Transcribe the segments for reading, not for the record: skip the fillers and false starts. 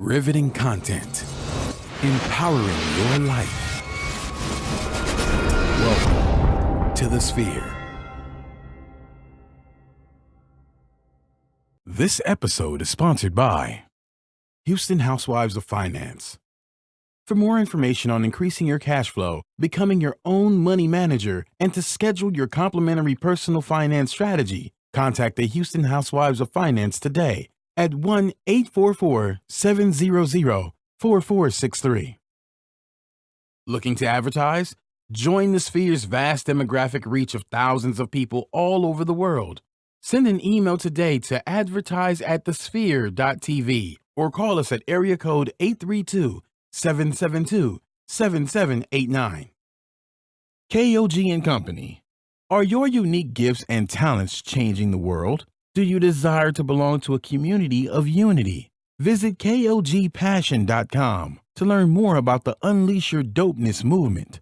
Riveting content. Empowering your life. Welcome to The Sphere. This episode is sponsored by Houston Housewives of Finance. For more information on increasing your cash flow, becoming your own money manager, and to schedule your complimentary personal finance strategy, contact the Houston Housewives of Finance today at 1-844-700-4463. Looking to advertise? Join the Sphere's vast demographic reach of thousands of people all over the world. Send an email today to advertise@thesphere.tv or call us at area code 832-772-7789. KOG and Company. Are your unique gifts and talents changing the world? Do you desire to belong to a community of unity? Visit KOGpassion.com to learn more about the Unleash Your Dopeness movement.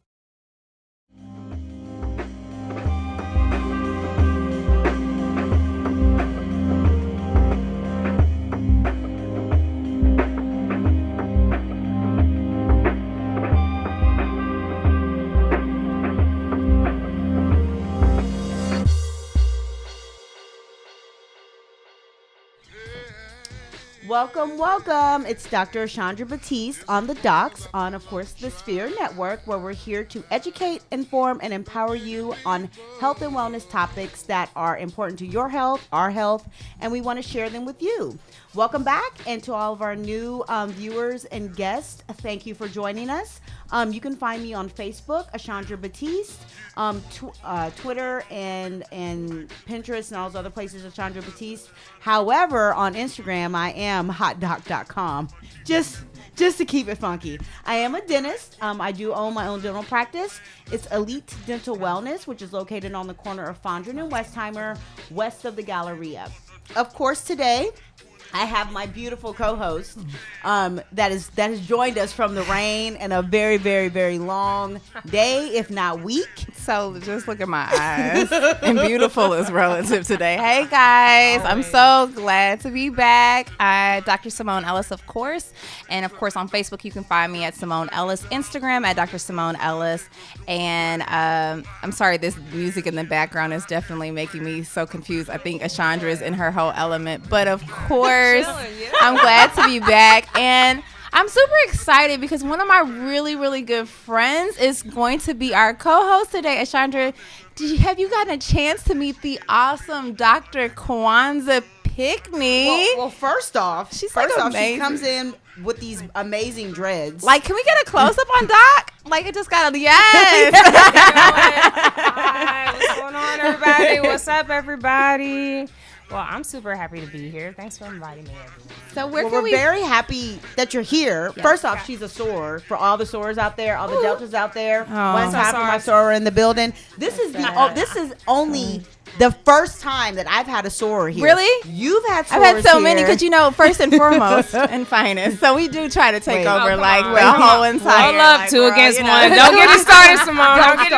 Welcome. It's Dr. Chandra Batiste on the Docs on, of course, the Sphere Network, where we're here to educate, inform, and empower you on health and wellness topics that are important to your health, our health, and we want to share them with you. Welcome back, and to all of our new viewers and guests, thank you for joining us. You can find me on Facebook, Chandra Batiste, Twitter and Pinterest and all those other places, Chandra Batiste. However, on Instagram, I am hotdoc.com. Just to keep it funky. I am a dentist. I do own my own dental practice. It's Elite Dental Wellness, which is located on the corner of Fondren and Westheimer, west of the Galleria. Of course, today I have my beautiful co-host that has joined us from the rain and a very, very, very long day, if not week. So just look at my eyes. And beautiful is relative today. Hey, guys. I'm so glad to be back. Dr. Simone Ellis, of course. And, of course, on Facebook, you can find me at Simone Ellis. Instagram at Dr. Simone Ellis. And I'm sorry, this music in the background is definitely making me so confused. I think Chandra is in her whole element. But, of course, I'm glad to be back, and I'm super excited because one of my really, really good friends is going to be our co-host today. Chandra, have you gotten a chance to meet the awesome Dr. Kwanzaa Pickney? Well, first off, she comes in with these amazing dreads. Like, can we get a close-up on Doc? Like, it just got a yes. Hi, what's going on, everybody? What's up, everybody? Well, I'm super happy to be here. Thanks for inviting me, everyone. So we're very happy that you're here. Yes. First off, she's a soror. For all the sorors out there, all the deltas out there, one time for my soror in the building. This is only the first time that I've had a soror here. Really? You've had sorors. I've had so here. many because, first and foremost and finest. So we do try to take over the whole entire. Roll up two against one. Don't get it started, Simone. Don't get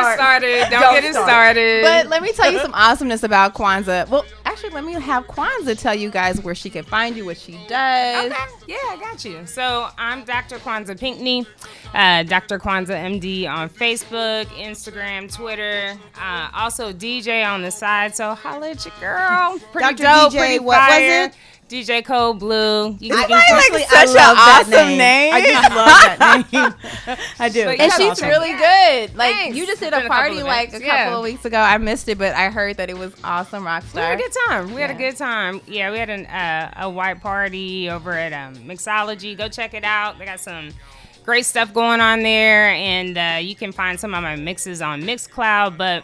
it started. But let me tell you some awesomeness about Kwanzaa. Well, actually, let me have Kwanzaa tell you guys where she can find you, what she does. Okay. Yeah, I got you. So I'm Dr. Kwanzaa Pickney, Dr. Kwanzaa MD on Facebook, Instagram, Twitter. Also DJ on the side. So holla at your girl. Pretty Dr. dope, DJ, pretty what fire. was it? DJ Cold Blue. Such an awesome name. I just love that name. I do. And she's really good. Like, Thanks. you just did a party a couple of weeks ago. I missed it, but I heard that it was awesome. Rockstar. We had a good time. Yeah, we had a white party over at Mixology. Go check it out. They got some great stuff going on there, and you can find some of my mixes on Mixcloud. But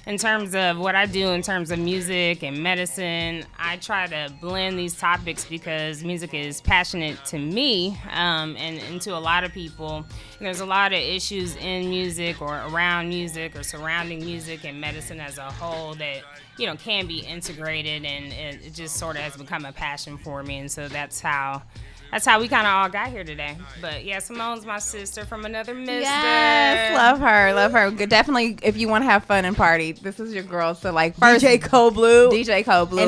in terms of what I do in terms of music and medicine, I try to blend these topics because music is passionate to me and to a lot of people. And there's a lot of issues in music or around music or surrounding music and medicine as a whole that, can be integrated, and it just sort of has become a passion for me. And so that's how we kind of all got here today. But yeah, Simone's my sister from another mister. Yes, love her. Definitely, if you want to have fun and party, this is your girl. So first, DJ Cold Blue. And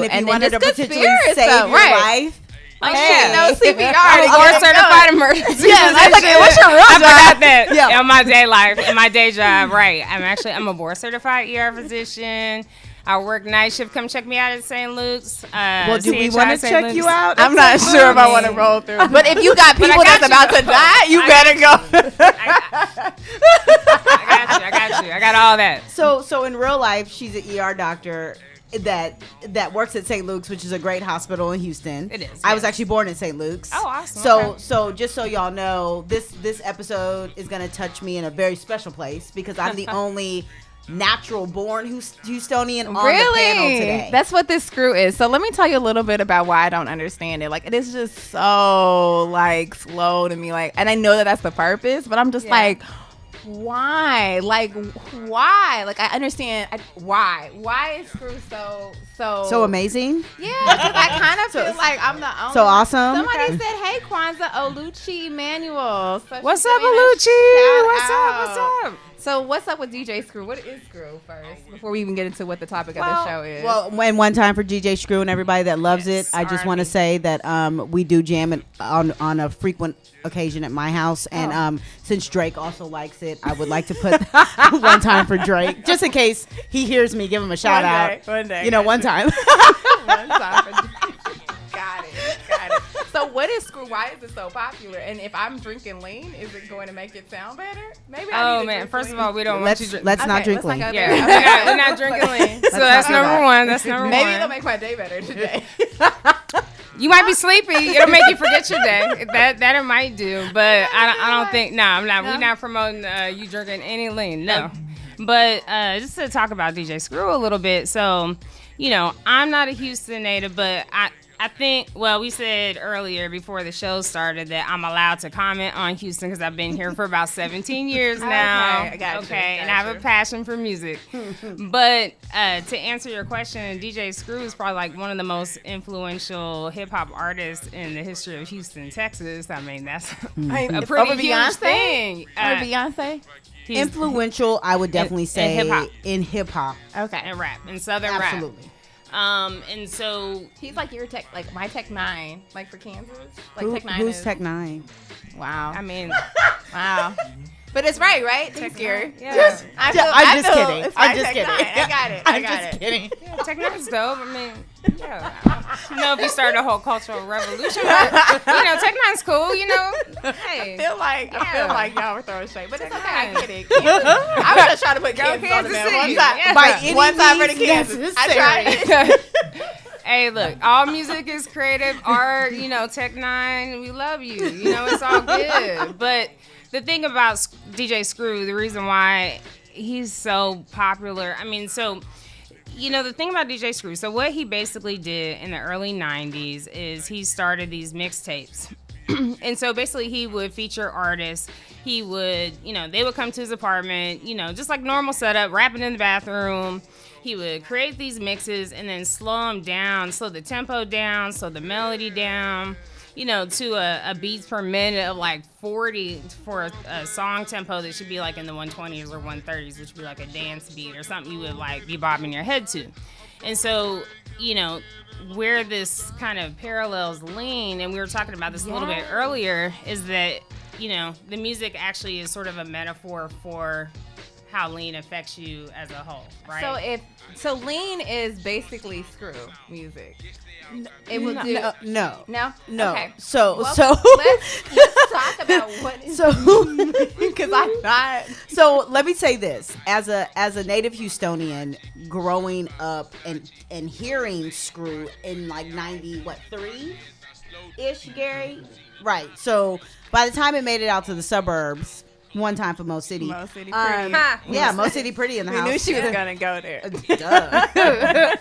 if you wanted to potentially save your life, Like, Hey. no CPR. I'm a to board get it certified going. emergency Yes, I was like, physician. what's your real I job? forgot that Yeah. in my day life, in my day job, right. I'm a board certified ER physician. I work night shift. Come check me out at St. Luke's. Well, do we CHI want to St. check Luke's. you out? I'm not sure if I want to roll through. But if you got people I got that's you, about to though. die, you I better go. I got you. I got all that. So in real life, she's an ER doctor that works at St. Luke's, which is a great hospital in Houston. It is, I was yes. actually born in St. Luke's. Oh, awesome. So just so y'all know, this episode is gonna touch me in a very special place because I'm the only natural born Houstonian on the panel today. That's what this screw is. So let me tell you a little bit about why I don't understand it. Like, it is just so like slow to me. Like, and I know that that's the purpose, but I'm just like, why? Like, why? Like, I understand why. Why is screw so amazing. Yeah, because I kind of feel like I'm the only. So awesome. Somebody said, "Hey, Kwanzaa Oluchi Emmanuel." So What's she's up, giving a Aluchi? shout What's out. up? What's up? So what's up with DJ Screw? What is Screw first? Before we even get into what the topic of the show is. Well, when one time for DJ Screw and everybody that loves Yes, it, I just want to R&B. say that we do jam it on a frequent occasion at my house, and since Drake also likes it, I would like to put one time for Drake, just in case he hears me, give him a shout out. One day. You know, one time. One time for Got it. So what is Screw? Why is it so popular? And if I'm drinking lean, is it going to make it sound better? Maybe I Oh need to man! drink First lean. of all, we don't want let's you. Drink. let's not Okay, drink let's lean. not go Yeah, there. we're not drinking lean. So not that's do number that. one. That's number Maybe one. it'll make my day better today. You might be sleepy. It'll make you forget your day. That it might do, but I don't think. No, I'm not. No? We're not promoting you drinking any lean. No, but just to talk about DJ Screw a little bit. So, you know, I'm not a Houston native, but I think, well, we said earlier before the show started that I'm allowed to comment on Houston because I've been here for about 17 years now. Okay, I got you, Okay, and got I have a you. passion for music. But to answer your question, DJ Screw is probably like one of the most influential hip hop artists in the history of Houston, Texas. I mean, that's a pretty Over huge Beyonce? thing. Or Beyonce? He's Influential, I would definitely say hip-hop. in hip hop. Okay. and rap and southern rap. Absolutely. And so He's like your tech, like my Tech 9, like for Kansas. Like Who- Tech 9 who's is, Tech 9? Wow. I mean, Wow. But it's right? Thanks, Gary. yeah. I'm I'm just kidding. It's I'm my just Tech kidding. 9. I got it. I'm just kidding. Yeah, Techno's dope. I mean, yeah. I don't know if you started a whole cultural revolution, but, you know, Techno's cool, you know. Hey. I feel Yeah. like y'all were throwing shade, but it's okay. I Technine. get it. I was just trying to put Go Kansas on the Kansas map City. one time. Yeah. By any One time for the means Kansas. I necessary. tried it. Hey, look, all music is creative. Art, you know, Tech Nine, we love you. You know, it's all good. But the thing about DJ Screw, the reason why he's so popular, I mean, so, you know, the thing about DJ Screw, so what he basically did in the early 90s is he started these mixtapes. And so basically he would feature artists. He would, you know, they would come to his apartment, you know, just like normal setup, rapping in the bathroom. He would create these mixes and then slow them down, slow the tempo down, slow the melody down, you know, to a beats per minute of like 40 for a song tempo that should be like in the 120s or 130s, which would be like a dance beat or something you would like be bobbing your head to. And so, you know, where this kind of parallels lean, and we were talking about this a little bit earlier, is that, you know, the music actually is sort of a metaphor for how lean affects you as a whole, right? So lean is basically Screw music. It will do. No. No. No. Okay. So Well, so let's talk about what is so because I'm not. so let me say this as a native Houstonian growing up and hearing Screw in like 93 ish, Gary, right? So by the time it made it out to the suburbs, one time for Mo City, Mo City Pretty. yeah, Mo City Pretty in the We house. knew she was gonna go there. Duh.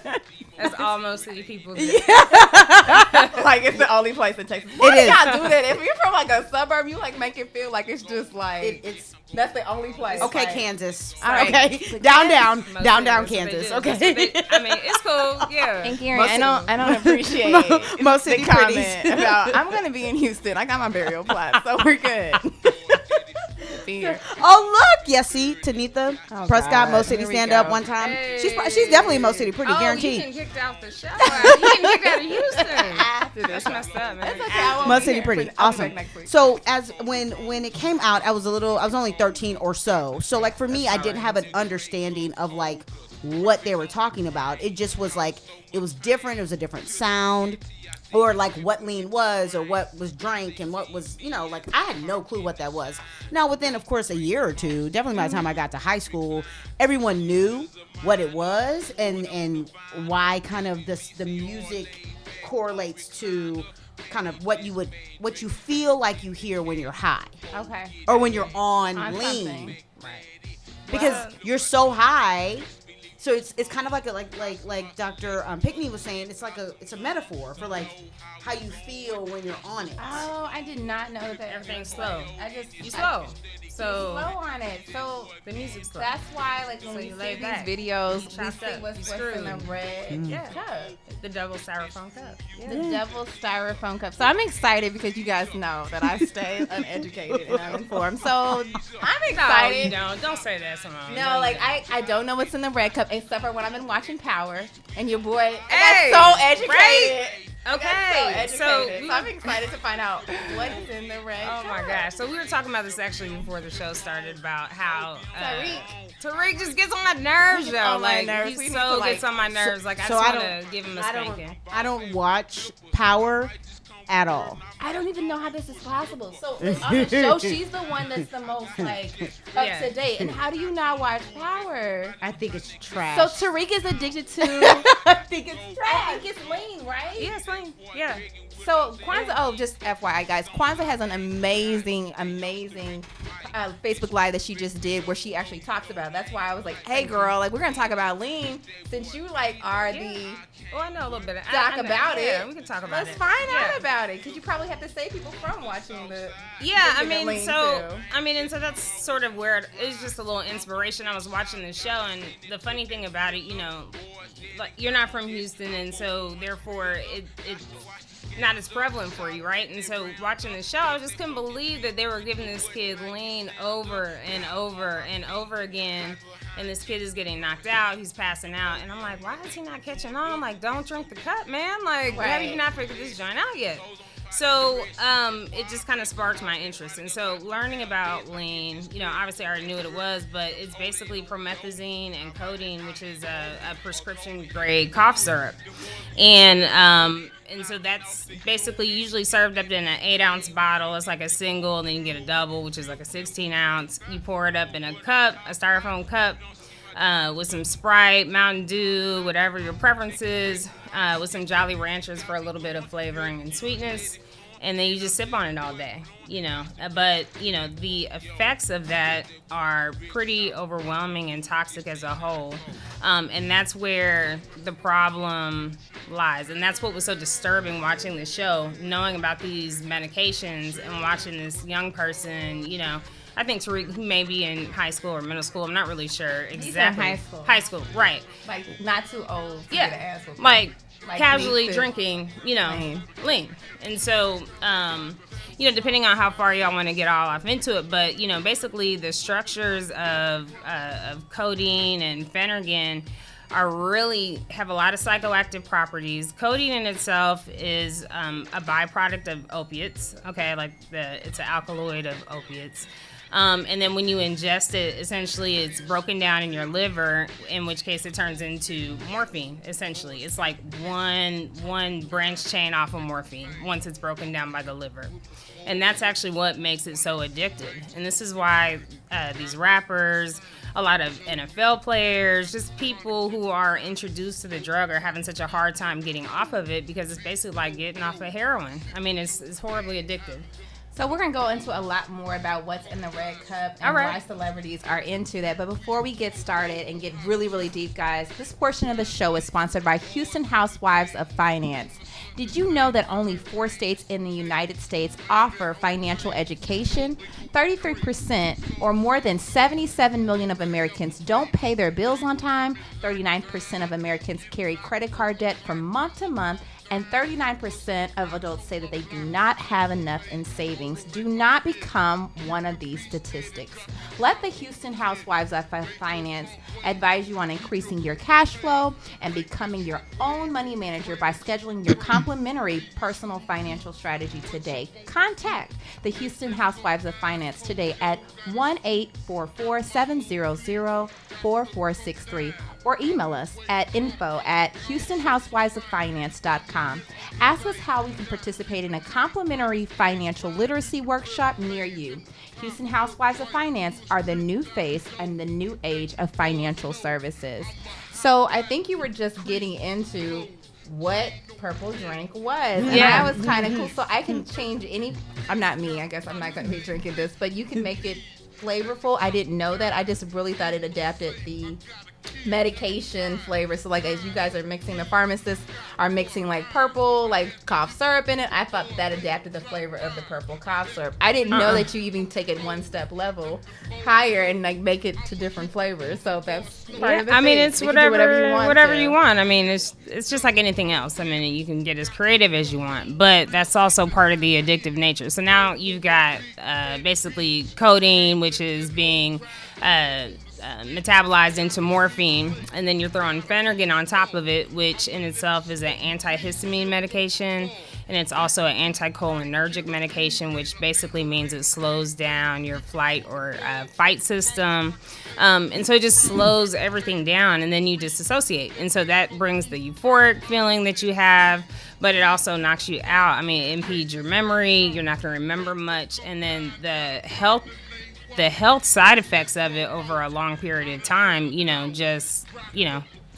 That's all most city people do. Like it's the only place in Texas. Why do is. y'all do that? If you're from like a suburb, you like make it feel like it's just like It's that's the only place. okay, like, Kansas. All right. Okay, down, Most down, cities, down, that's what they Kansas. do. Okay. That's what they- I mean, it's cool, yeah. And Gary, Most I don't appreciate Mo the City comment Pretties. about I'm gonna be in Houston. I got my burial plot, so we're good. see her. Oh, look. Yes, see, Tanitha Prescott, God. Mo City Here we Stand Up go. one time. Hey. She's definitely Mo City, pretty You guaranteed. getting kicked out the show. You getting kicked out of Houston. That's messed up, man. It's okay. I won't Mo be City here. pretty I'll be awesome. back next week. So as when it came out, I was only 13 or so. So like for me, I didn't have an understanding of like what they were talking about. It just was like it was different. It was a different sound. Or like what lean was, or what was drank, and what was, like I had no clue what that was. Now within, of course, a year or two, definitely by the time I got to high school, everyone knew what it was and why kind of the music correlates to kind of what you feel like you hear when you're high Okay. or when you're on On lean, something. Right. because you're so high. So it's kind of like Dr. Pickney was saying, it's a metaphor for like how you feel when you're on it. Oh, I did not know that. Everything's slow. You slow. slow So on it. So the music's slow. that's why, like, when So we you see lay these back. videos, we Chopped see up. what's You in the screwed. red Yeah. cup. The double styrofoam cup. Yeah. The double styrofoam cup. So I'm excited because you guys know that I stay uneducated and uninformed. So I'm No, excited. you don't say that, Simone. No, like I don't know what's in the red cup except for when I've been watching Power and your boy Hey, got so educated. right? I got Okay, so so educated. So I'm excited to find out what is in the red Oh cup. my gosh! So we were talking about this actually before the show started about how Tariq just gets on my nerves, though. on my Like nerves. We he need so to, like- gets on my nerves. Like I so just I want to give him a I spanking. don't watch Power at all. I don't even know how this is possible. So like, on the show, she's the one that's the most like up Yeah. to date. And how do you not watch Power? I think it's trash. So Tariq is addicted to. I think it's I trash. think it's lean, right? Yeah, Sling. Yeah. So Kwanzaa, oh, just FYI, guys, Kwanzaa has an amazing Facebook Live that she just did where she actually talks about it. That's why I was like, hey, girl, like we're gonna talk about lean since you like are the Well, I know a little bit. talk I know. about it. Yeah, we can talk about Let's it. find Yeah. out about it because you probably have to save people from watching the. Yeah, I the mean, lean so too. and so that's sort of where it's just a little inspiration. I was watching the show, and the funny thing about it, like you're not from Houston, and so therefore it's not as prevalent for you, right? And so watching the show, I just couldn't believe that they were giving this kid lean over and over and over again. And this kid is getting knocked out. He's passing out. And I'm like, why is he not catching on? Like, don't drink the cup, man. Like, how do you Right. not figure this joint out yet? So it just kind of sparked my interest. And so learning about lean, obviously I already knew what it was, but it's basically promethazine and codeine, which is a prescription grade cough syrup. And so that's basically usually served up in an 8-ounce bottle. It's like a single, and then you get a double, which is like a 16-ounce. You pour it up in a cup, a styrofoam cup, with some Sprite, Mountain Dew, whatever your preference is, with some Jolly Ranchers for a little bit of flavoring and sweetness. And then you just sip on it all day, But, the effects of that are pretty overwhelming and toxic as a whole. And that's where the problem lies. And that's what was so disturbing watching the show, knowing about these medications and watching this young person, I think Tariq, he may be in high school or middle school. I'm not really sure exactly. high school. High school, right. Like not too old to Yeah. get an ass whooping. Like Like casually me too. drinking, Lean. lean. And so, depending on how far y'all want to get all off into it, but, basically the structures of codeine and Phenergan have a lot of psychoactive properties. Codeine in itself is a byproduct of opiates, okay? It's an alkaloid of opiates. And then when you ingest it, essentially it's broken down in your liver, in which case it turns into morphine, essentially. It's like one branch chain off of morphine once it's broken down by the liver. And that's actually what makes it so addictive. And this is why these rappers, a lot of NFL players, just people who are introduced to the drug are having such a hard time getting off of it because it's basically like getting off of heroin. I mean, it's horribly addictive. So we're going to go into a lot more about what's in the red cup and All right. why celebrities are into that. But before we get started and get really, really deep, guys, this portion of the show is sponsored by Houston Housewives of Finance. Did you know that only 4 states in the United States offer financial education? 33%, or more than 77 million of Americans, don't pay their bills on time. 39% of Americans carry credit card debt from month to month. And 39% of adults say that they do not have enough in savings. Do not become one of these statistics. Let the Houston Housewives of Finance advise you on increasing your cash flow and becoming your own money manager by scheduling your complimentary personal financial strategy today. Contact the Houston Housewives of Finance today at 1-844-700-4463 or email us at info@houstonhousewivesoffinance.com. Ask us how we can participate in a complimentary financial literacy workshop near you. Houston Housewives of Finance are the new face and the new age of financial services. So I think you were just getting into what purple drink was. And Yeah. that was kind of cool. So I can change any, I'm not me, I guess I'm not going to be drinking this, but you can make it flavorful. I didn't know that. I just really thought it adapted the medication flavor. So like as you guys are mixing, the pharmacists are mixing like purple like cough syrup in it. I thought that adapted the flavor of the purple cough syrup. I didn't know that you even take it one step level higher and like make it to different flavors. So that's part of the I mean, thing. it's You can do whatever to. you want. I mean, it's just like anything else. I mean, you can get as creative as you want, but that's also part of the addictive nature. So now you've got basically codeine, which is being metabolized into morphine, and then you're throwing Phenergan on top of it, which in itself is an antihistamine medication, and it's also an anticholinergic medication, which basically means it slows down your flight or fight system, and so it just slows everything down, and then you disassociate, and so that brings the euphoric feeling that you have, but it also knocks you out. I mean, it impedes your memory, you're not going to remember much, and then the health side effects of it over a long period of time,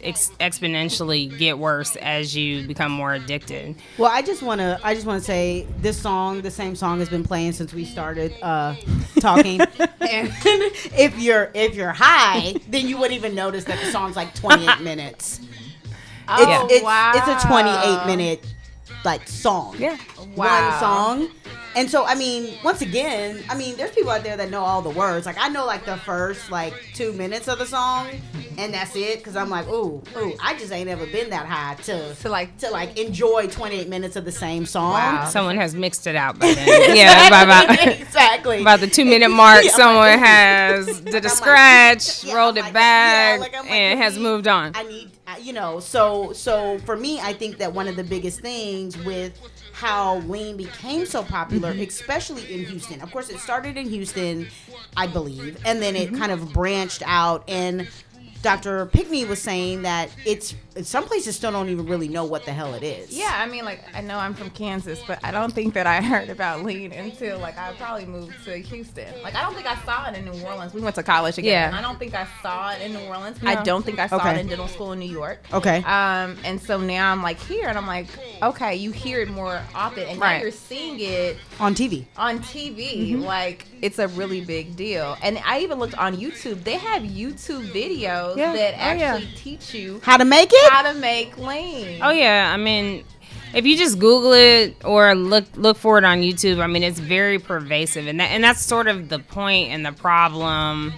exponentially get worse as you become more addicted. Well, I just want to say this song, the same song has been playing since we started talking. And if you're high, then you wouldn't even notice that the song's like 28 minutes. Oh, wow. It's a 28-minute like song. Wow. One song. And so, I mean, once again, I mean, there's people out there that know all the words. Like, I know, like, the first, 2 minutes of the song, and that's it. Because I'm like, ooh, I just ain't ever been that high to enjoy 28 minutes of the same song. Wow. Someone has mixed it out by then. Yeah, exactly. about the 2-minute mark, Yeah, someone has did a scratch, yeah, rolled I'm it like, back, yeah, like, I'm like, and has moved on. I need, so for me, I think that one of the biggest things with how lean became so popular, especially in Houston. Of course, it started in Houston, I believe, and then it kind of branched out. And Dr. Pickney was saying that it's some places still don't even really know what the hell it is. Yeah, I mean, like, I know I'm from Kansas, but I don't think that I heard about lean until, like, I probably moved to Houston. Like, I don't think I saw it in New Orleans. We went to college together. Yeah. And I don't think I saw it in New Orleans. No. I don't think I saw Okay. it in dental school in New York. Okay. And so now I'm, like, here, and I'm like, okay, you hear it more often, and now Right. you're seeing it On TV. on TV. Like, it's a really big deal. And I even looked on YouTube. They have YouTube videos Yeah. that Oh, yeah. actually teach you How to make it? how to make lean. Oh yeah, I mean, if you just Google it or look for it on YouTube, I mean, it's very pervasive, and that's sort of the point and the problem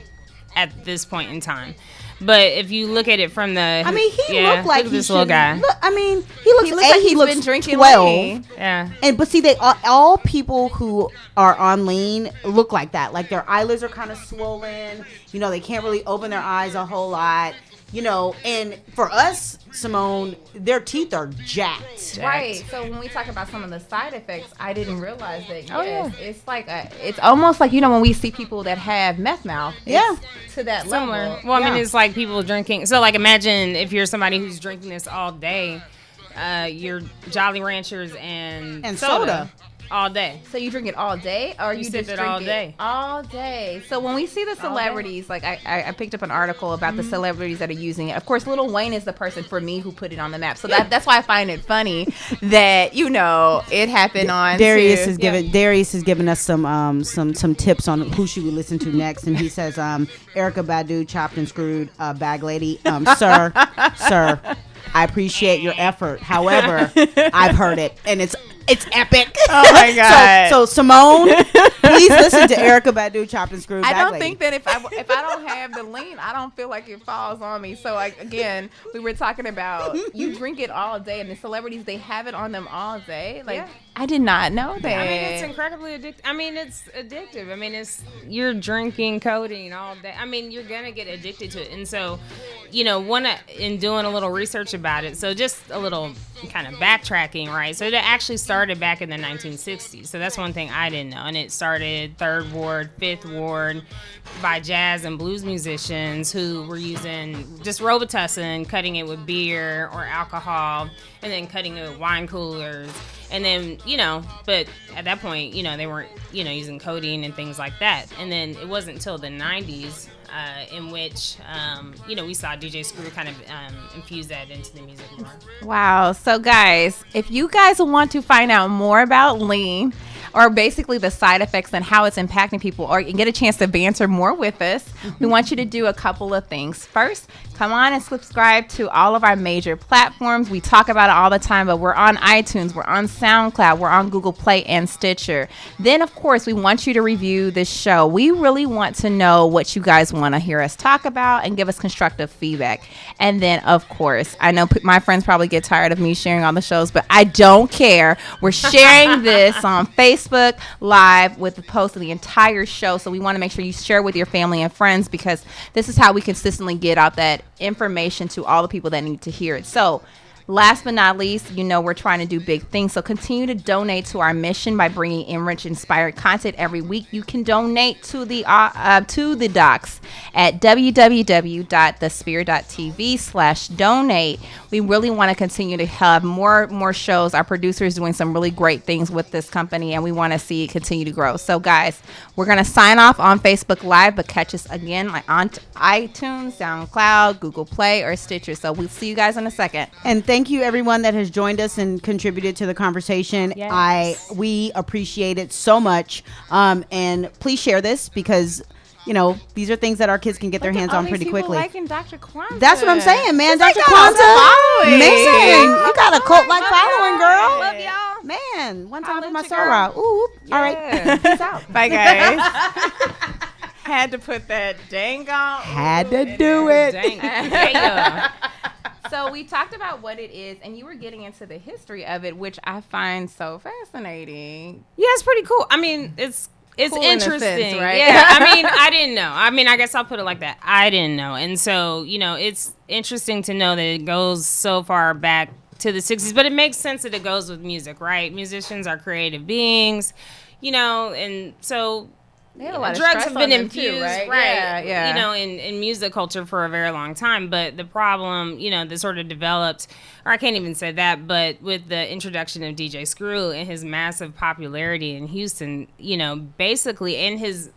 at this point in time. But if you look at it from the, I mean, he looked like look at he this little should- guy. Look, I mean, he looks, He looks like he he's looks been drinking 12. lean. Yeah. But see, they all people who are on lean look like that. Like their eyelids are kind of swollen. You know, they can't really open their eyes a whole lot. You know, and for us, Simone, their teeth are jacked. Right. So when we talk about some of the side effects, I didn't realize that. Oh, Yes, it's like it's almost like, you know, when we see people that have meth mouth. It's Yeah. to that Similar. level. Well, I mean, Yeah. it's like people drinking. So, like, imagine if you're somebody who's drinking this all day, you're Jolly Ranchers and soda. all day. So you drink it all day, or you sip just it drink all day. All day. So when we see the celebrities, like I picked up an article about the celebrities that are using it. Of course, Lil Wayne is the person for me who put it on the map. So that's why I find it funny that, you know, it happened on Darius to- has given us some tips on who should we listen to next, and he says Erykah Badu, Chopped and Screwed, Bag Lady. Sir, I appreciate your effort. However, I've heard it, and It's epic. Oh my God. So Simone, please listen to Erykah Badu, Chopped and Screwed. I don't think that if I don't have the lean, I don't feel like it falls on me. So like again, we were talking about you drink it all day, and the celebrities, they have it on them all day. Like I did not know that. I mean, it's incredibly addictive. I mean, it's addictive. I mean, you're drinking codeine all day. I mean, you're gonna get addicted to it. And so, in doing a little research about it, so just a little kind of backtracking, right? So it actually started back in the 1960s. So that's one thing I didn't know. And it started 3rd Ward, 5th Ward by jazz and blues musicians who were using just Robitussin, cutting it with beer or alcohol, and then cutting it with wine coolers. And then, but at that point, they weren't, using codeine and things like that. And then it wasn't until the 90s in which, we saw DJ Screw kind of infuse that into the music more. Wow. So guys, if you guys want to find out more about lean, or basically the side effects and how it's impacting people, or get a chance to banter more with us, we want you to do a couple of things. First, come on and subscribe to all of our major platforms. We talk about it all the time, but we're on iTunes, we're on SoundCloud, we're on Google Play and Stitcher. Then, of course, we want you to review this show. We really want to know what you guys want to hear us talk about and give us constructive feedback. And then, of course, I know my friends probably get tired of me sharing all the shows, but I don't care. We're sharing this on Facebook Live with the post of the entire show. So we want to make sure you share with your family and friends, because this is how we consistently get out that information to all the people that need to hear it. So last but not least, we're trying to do big things. So continue to donate to our mission by bringing enriched, inspired content every week. You can donate to the docs at www.thesphere.tv/donate. We really want to continue to have more shows. Our producer is doing some really great things with this company, and we want to see it continue to grow. So guys, we're going to sign off on Facebook Live, but catch us again on iTunes, SoundCloud, Google Play, or Stitcher. So we'll see you guys in a second. And thank you everyone that has joined us and contributed to the conversation. Yes. We appreciate it so much. And please share this, because these are things that our kids can get their hands on pretty quickly. Liking Dr. Kwanzaa. That's what I'm saying, man. Dr. Dr. Kwanzaa, following. man, you got a cult-like following, girl. Love y'all. Man, one time I'll for let my you Sarah. go. Ooh, all right. Yeah. Peace out. Bye, guys. Had to put that dang on. Had to do it. Dang. Yeah. So we talked about what it is, and you were getting into the history of it, which I find so fascinating. Yeah, it's pretty cool. I mean, it's Cool in a interesting, sense, right? Yeah, I mean, I didn't know. I mean, I guess I'll put it like that. I didn't know, and so it's interesting to know that it goes so far back to the 60s, but it makes sense that it goes with music, right? Musicians are creative beings, and so They had a lot of drugs stress have on been them infused, too, right? right? Yeah. In music culture for a very long time. But the problem, that sort of developed, or I can't even say that, but with the introduction of DJ Screw and his massive popularity in Houston, basically, and his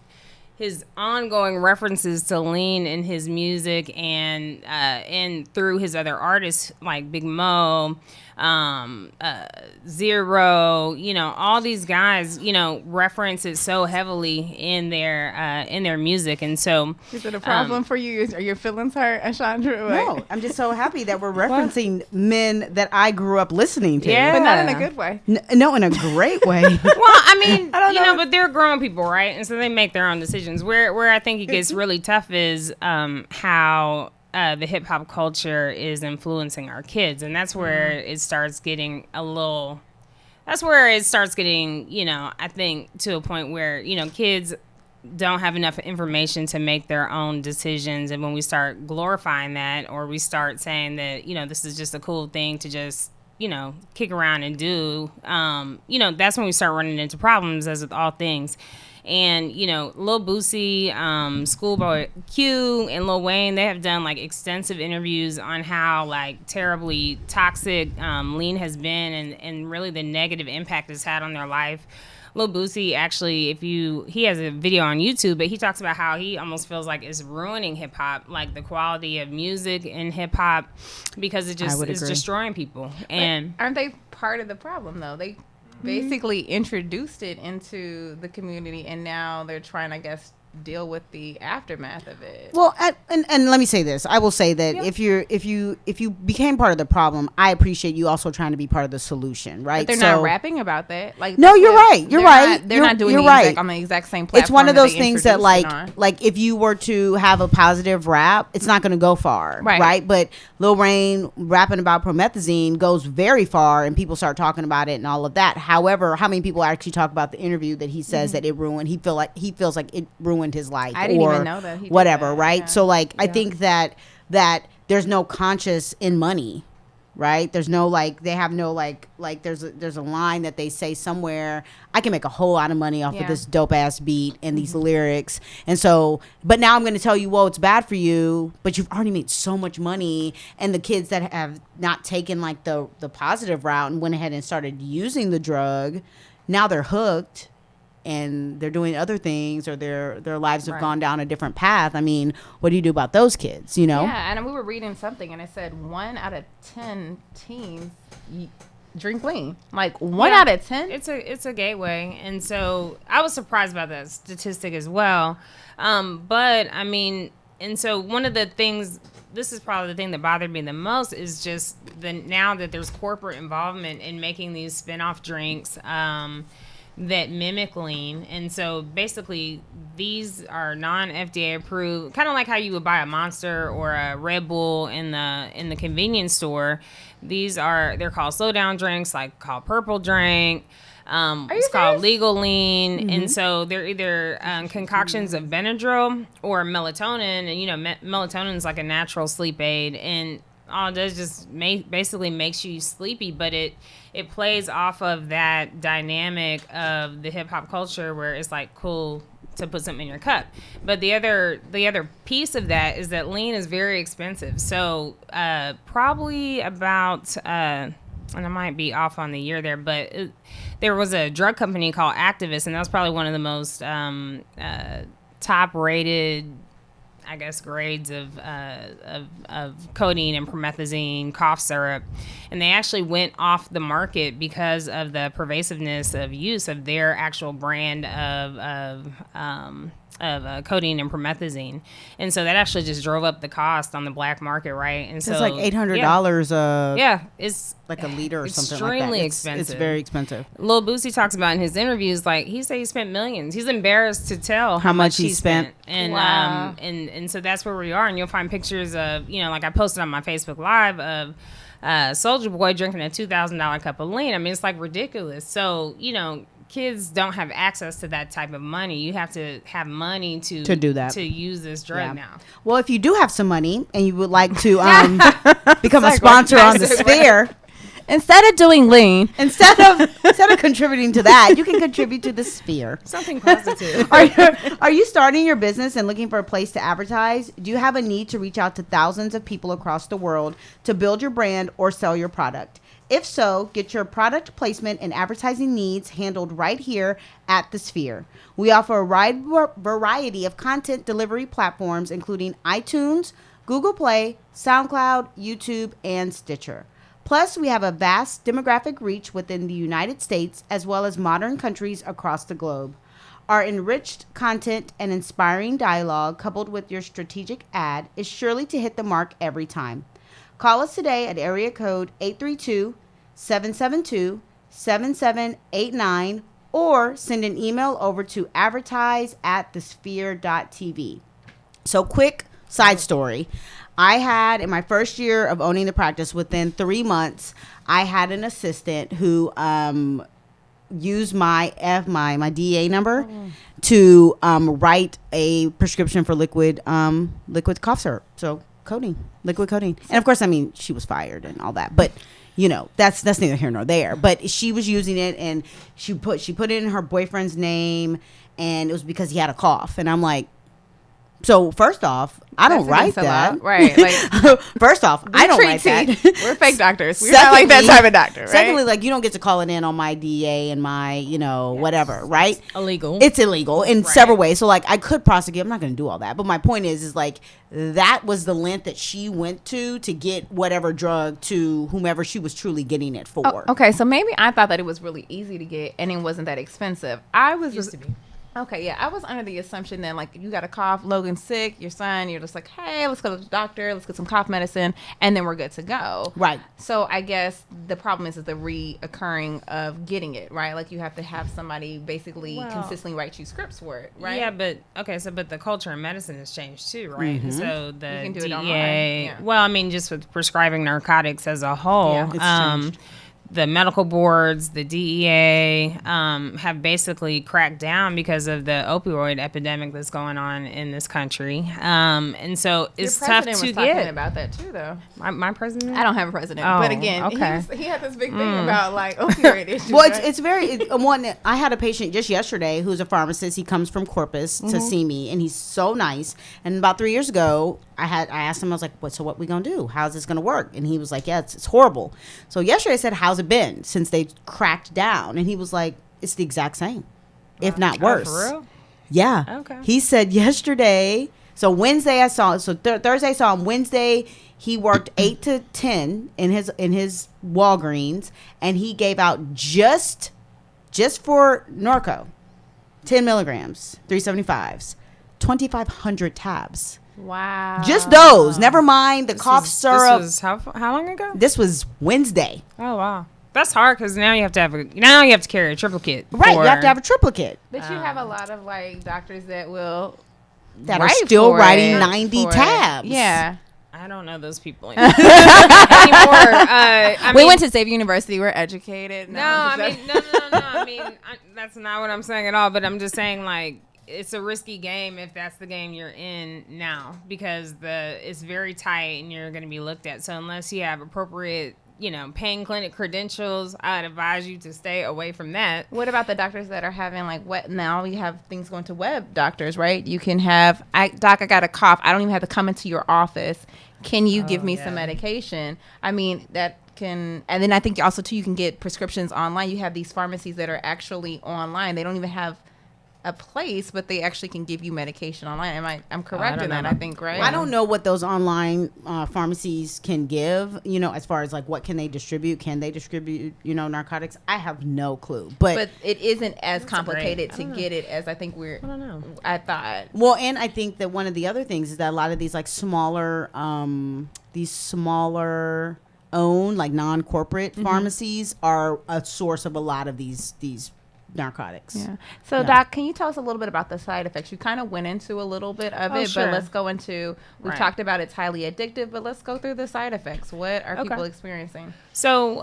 ongoing references to lean in his music and through his other artists like Big Mo, Zero, all these guys, reference it so heavily in their music. And so Is it a problem for you? Are your feelings hurt, Ashandra? No, I'm just so happy that we're referencing men that I grew up listening to. Yeah. But not in a good way. No, in a great way. well, I mean, I don't know. but they're grown people, right? And so they make their own decisions. Where I think it gets really tough is how the hip hop culture is influencing our kids, and that's where it starts getting That's where it starts getting, I think, to a point where kids don't have enough information to make their own decisions, and when we start glorifying that, or we start saying that this is just a cool thing to just kick around and do, that's when we start running into problems, as with all things. And, Lil Boosie, Schoolboy Q, and Lil Wayne, they have done, extensive interviews on how, terribly toxic lean has been and really the negative impact it's had on their life. Lil Boosie, actually, he has a video on YouTube, but he talks about how he almost feels like it's ruining hip-hop, the quality of music in hip-hop, because it just is destroying people. And aren't they part of the problem, though? They basically introduced it into the community, and now they're trying, I guess, deal with the aftermath of it. Well, and let me say this. I will say that if you became part of the problem, I appreciate you also trying to be part of the solution, right? But they're not rapping about that. Like, no, you're right. You're right. They're not doing you're the right. exact, on the exact same platform. It's one of those things that like like if you were to have a positive rap, it's not going to go far, right? But Lil Wayne rapping about promethazine goes very far, and people start talking about it and all of that. However, how many people actually talk about the interview that he says that it ruined? He feels like it ruined his life. I didn't even know that. He whatever, did that. right? Yeah. So like, I think that there's no conscience in money. Right? There's no they have no like there's a line that they say somewhere, I can make a whole lot of money off of this dope ass beat and these lyrics. And so, but now I'm going to tell you, well, it's bad for you, but you've already made so much money. And the kids that have not taken like the positive route and went ahead and started using the drug, now they're hooked. And they're doing other things, or their lives have gone down a different path. I mean, what do you do about those kids, you know? Yeah, and we were reading something, and it said 1 out of 10 teens drink lean. Like 1 out of 10? It's a gateway. And so I was surprised by that statistic as well. But, I mean, and so one of the things, this is probably the thing that bothered me the most, is just now that there's corporate involvement in making these spin-off drinks, that mimic lean. And so basically these are non-FDA approved, kind of like how you would buy a Monster or a Red Bull in the convenience store. They're called slow down drinks, like called Purple Drink. It's called Legal Lean. Mm-hmm. And so they're either concoctions of Benadryl or melatonin. And melatonin is like a natural sleep aid, and all it does just basically makes you sleepy, but it plays off of that dynamic of the hip hop culture where it's like cool to put something in your cup. But the other piece of that is that lean is very expensive. So probably about and I might be off on the year there, but there was a drug company called Activist, and that was probably one of the most top rated, I guess, grades of codeine and promethazine cough syrup, and they actually went off the market because of the pervasiveness of use of their actual brand of codeine and promethazine, and so that actually just drove up the cost on the black market, right? And so it's like $800. It's like a liter or something like that. Extremely expensive. It's very expensive. Lil Boosie talks about in his interviews, like he said he spent millions. He's embarrassed to tell how much he spent. And wow. And so that's where we are. And you'll find pictures of, like I posted on my Facebook Live of Soulja Boy drinking a $2,000 cup of lean. I mean, it's like ridiculous. So, kids don't have access to that type of money. You have to have money to do that, to use this drug now. Well, if you do have some money and you would like to become a sponsor on the Sphere, instead of doing lean, instead of contributing to that, you can contribute to the Sphere. Something positive. Are you starting your business and looking for a place to advertise? Do you have a need to reach out to thousands of people across the world to build your brand or sell your product? If so, get your product placement and advertising needs handled right here at The Sphere. We offer a wide variety of content delivery platforms, including iTunes, Google Play, SoundCloud, YouTube, and Stitcher. Plus, we have a vast demographic reach within the United States as well as modern countries across the globe. Our enriched content and inspiring dialogue, coupled with your strategic ad, is surely to hit the mark every time. Call us today at area code 832-772-7789 or send an email over to advertise@thesphere.tv. So quick side story. I had, in my first year of owning the practice, within 3 months, I had an assistant who used my DEA number to write a prescription for liquid cough syrup. So liquid codeine. And of course, I mean, she was fired and all that, but that's neither here nor there. But she was using it, and she put it in her boyfriend's name, and it was because he had a cough. And I'm like, so first off, I don't write that. Right. Like, first off, I don't write that. We're fake doctors. We're not like that type of doctor, right? Secondly, like, you don't get to call it in on my DEA and my, whatever, right? It's illegal. It's illegal in several ways. So, like, I could prosecute. I'm not going to do all that. But my point is like, that was the length that she went to get whatever drug to whomever she was truly getting it for. Oh, okay, so maybe I thought that it was really easy to get and it wasn't that expensive. I was Used to be. Okay, yeah, I was under the assumption that, like, you got a cough, Logan's sick, your son, you're just like, hey, let's go to the doctor, let's get some cough medicine, and then we're good to go. Right. So I guess the problem is the reoccurring of getting it, right? Like, you have to have somebody basically consistently write you scripts for it, right? Yeah, but but the culture in medicine has changed too, right? And so the You can do it DEA, online, yeah. well, I mean, just with prescribing narcotics as a whole, Yeah, it's changed. the medical boards, the DEA, have basically cracked down because of the opioid epidemic that's going on in this country. And so it's Your tough president to was talking get. about that too, though. My president? I don't have a president, Oh, but again, okay. he had this big thing about like opioid issues. Well, right? it's very one. I had a patient just yesterday who's a pharmacist. He comes from Corpus to see me, and he's so nice. And about 3 years ago, I asked him, I was like, what we gonna do? How's this gonna work? And he was like, yeah, it's horrible. So yesterday I said, how's it been since they cracked down? And he was like, it's the exact same, if not worse. Oh, for real? Yeah. Okay. He said yesterday. So Wednesday I saw. So Thursday I saw him. Wednesday he worked 8 to 10 in his Walgreens, and he gave out just for Norco, 10 milligrams, 375s, 2,500 tabs. wow. Just those. Never mind the cough syrup. This was how long ago? This was Wednesday. Oh wow, that's hard because now you have to carry a triplicate. Right. You have for- to have a triplicate But you have a lot of like doctors that will that are write still for writing it, 90 for it. tabs. Yeah. I don't know those people anymore. I We mean, went to Xavier University. We're educated. No, I mean, no. I mean, that's not what I'm saying at all. But I'm just saying, like, it's a risky game if that's the game you're in now because it's very tight and you're going to be looked at. So unless you have appropriate, pain clinic credentials, I'd advise you to stay away from that. What about the doctors that are having like what now we have things going to web doctors, right? You can have doc, I got a cough. I don't even have to come into your office. Can you give me some medication? I mean, that can, and then I think also too, you can get prescriptions online. You have these pharmacies that are actually online. They don't even have a place, but they actually can give you medication online. I'm correct in that, I think, right? I don't know what those online pharmacies can give, as far as like what can they distribute? Can they distribute, narcotics? I have no clue. But it isn't as complicated I to don't know. get it as I think I don't know. I thought. Well, and I think that one of the other things is that a lot of these like smaller owned like non-corporate pharmacies are a source of a lot of these narcotics. Yeah. So, Doc, can you tell us a little bit about the side effects? You kind of went into a little bit of it, sure. but let's go into, we've Right. talked about it's highly addictive, but let's go through the side effects. What are people experiencing? So,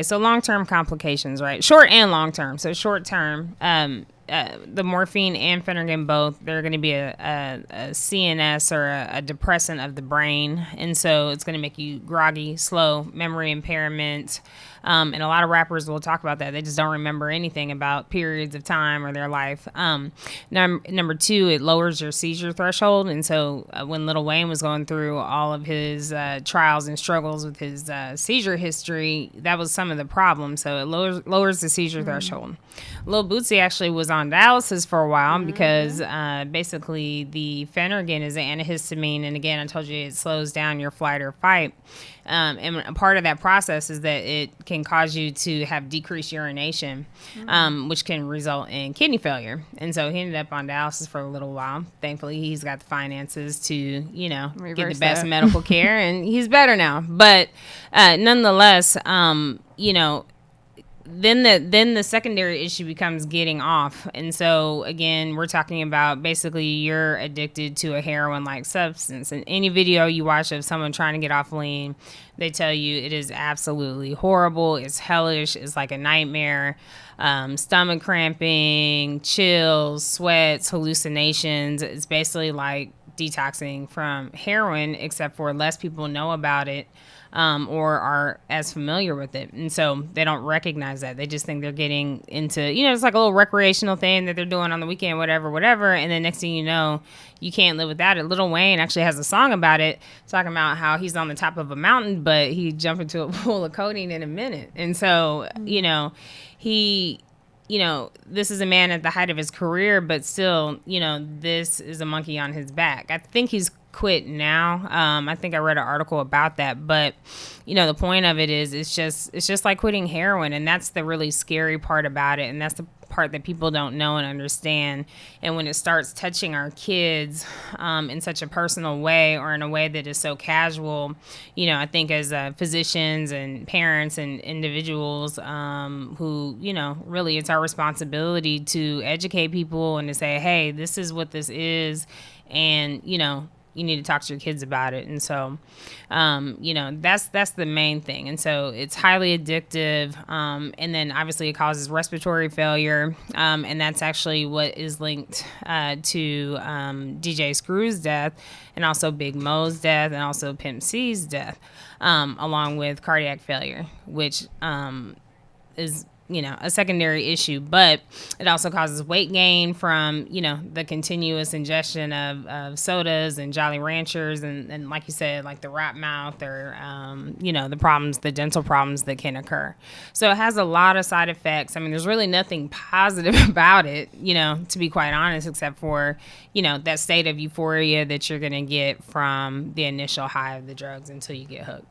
so long-term complications, right? Short and long-term. So short-term, the morphine and phenergan both, they're going to be a CNS or a depressant of the brain. And so it's going to make you groggy, slow, memory impairment. And a lot of rappers will talk about that. They just don't remember anything about periods of time or their life. Number two, it lowers your seizure threshold. And so when Lil Wayne was going through all of his trials and struggles with his seizure history, that was some of the problems. So it lowers the seizure threshold. Lil Bootsy actually was on dialysis for a while because basically the phenergan is an antihistamine. And again, I told you it slows down your flight or fight. And a part of that process is that it can cause you to have decreased urination, which can result in kidney failure. And so he ended up on dialysis for a little while. Thankfully, he's got the finances to, get Reverse the best that. medical care, and he's better now. But nonetheless, then the secondary issue becomes getting off. And so again, we're talking about basically you're addicted to a heroin-like substance. And any video you watch of someone trying to get off lean, they tell you it is absolutely horrible. It's hellish. It's like a nightmare. Stomach cramping, chills, sweats, hallucinations. It's basically like detoxing from heroin, except for less people know about it. Or are as familiar with it. And so they don't recognize that. They just think they're getting into, it's like a little recreational thing that they're doing on the weekend, whatever. And then next thing you know, you can't live without it. Lil Wayne actually has a song about it, talking about how he's on the top of a mountain, but he jumped into a pool of codeine in a minute. And so, this is a man at the height of his career, but still, this is a monkey on his back. I think he's quit now. I think I read an article about that, but the point of it is it's just like quitting heroin, and that's the really scary part about it, and that's the part that people don't know and understand. And when it starts touching our kids in such a personal way or in a way that is so casual, you know, I think as physicians and parents and individuals who, you know, really it's our responsibility to educate people and to say, hey, this is what this is. And, you know, you need to talk to your kids about it. And so, you know, that's the main thing. And so it's highly addictive. And then obviously it causes respiratory failure. And that's actually what is linked to DJ Screw's death and also Big Mo's death and also Pimp C's death, along with cardiac failure, which is, you know, a secondary issue, but it also causes weight gain from, you know, the continuous ingestion of sodas and Jolly Ranchers and like you said, like the rat mouth or, you know, the dental problems that can occur. So it has a lot of side effects. I mean, there's really nothing positive about it, you know, to be quite honest, except for, you know, that state of euphoria that you're going to get from the initial high of the drugs until you get hooked.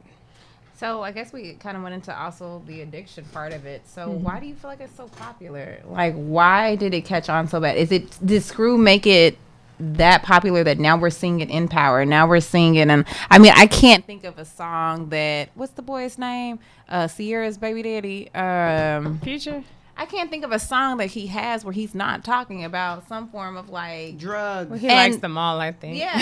So I guess we kind of went into also the addiction part of it. So why do you feel like it's so popular? Like, why did it catch on so bad? Did Screw make it that popular that now we're seeing it in Power? Now we're seeing it, and I mean, I can't think of a song that, what's the boy's name? Sierra's baby daddy. Future? I can't think of a song that he has where he's not talking about some form of like drugs. Well, he likes them all, I think. Yeah.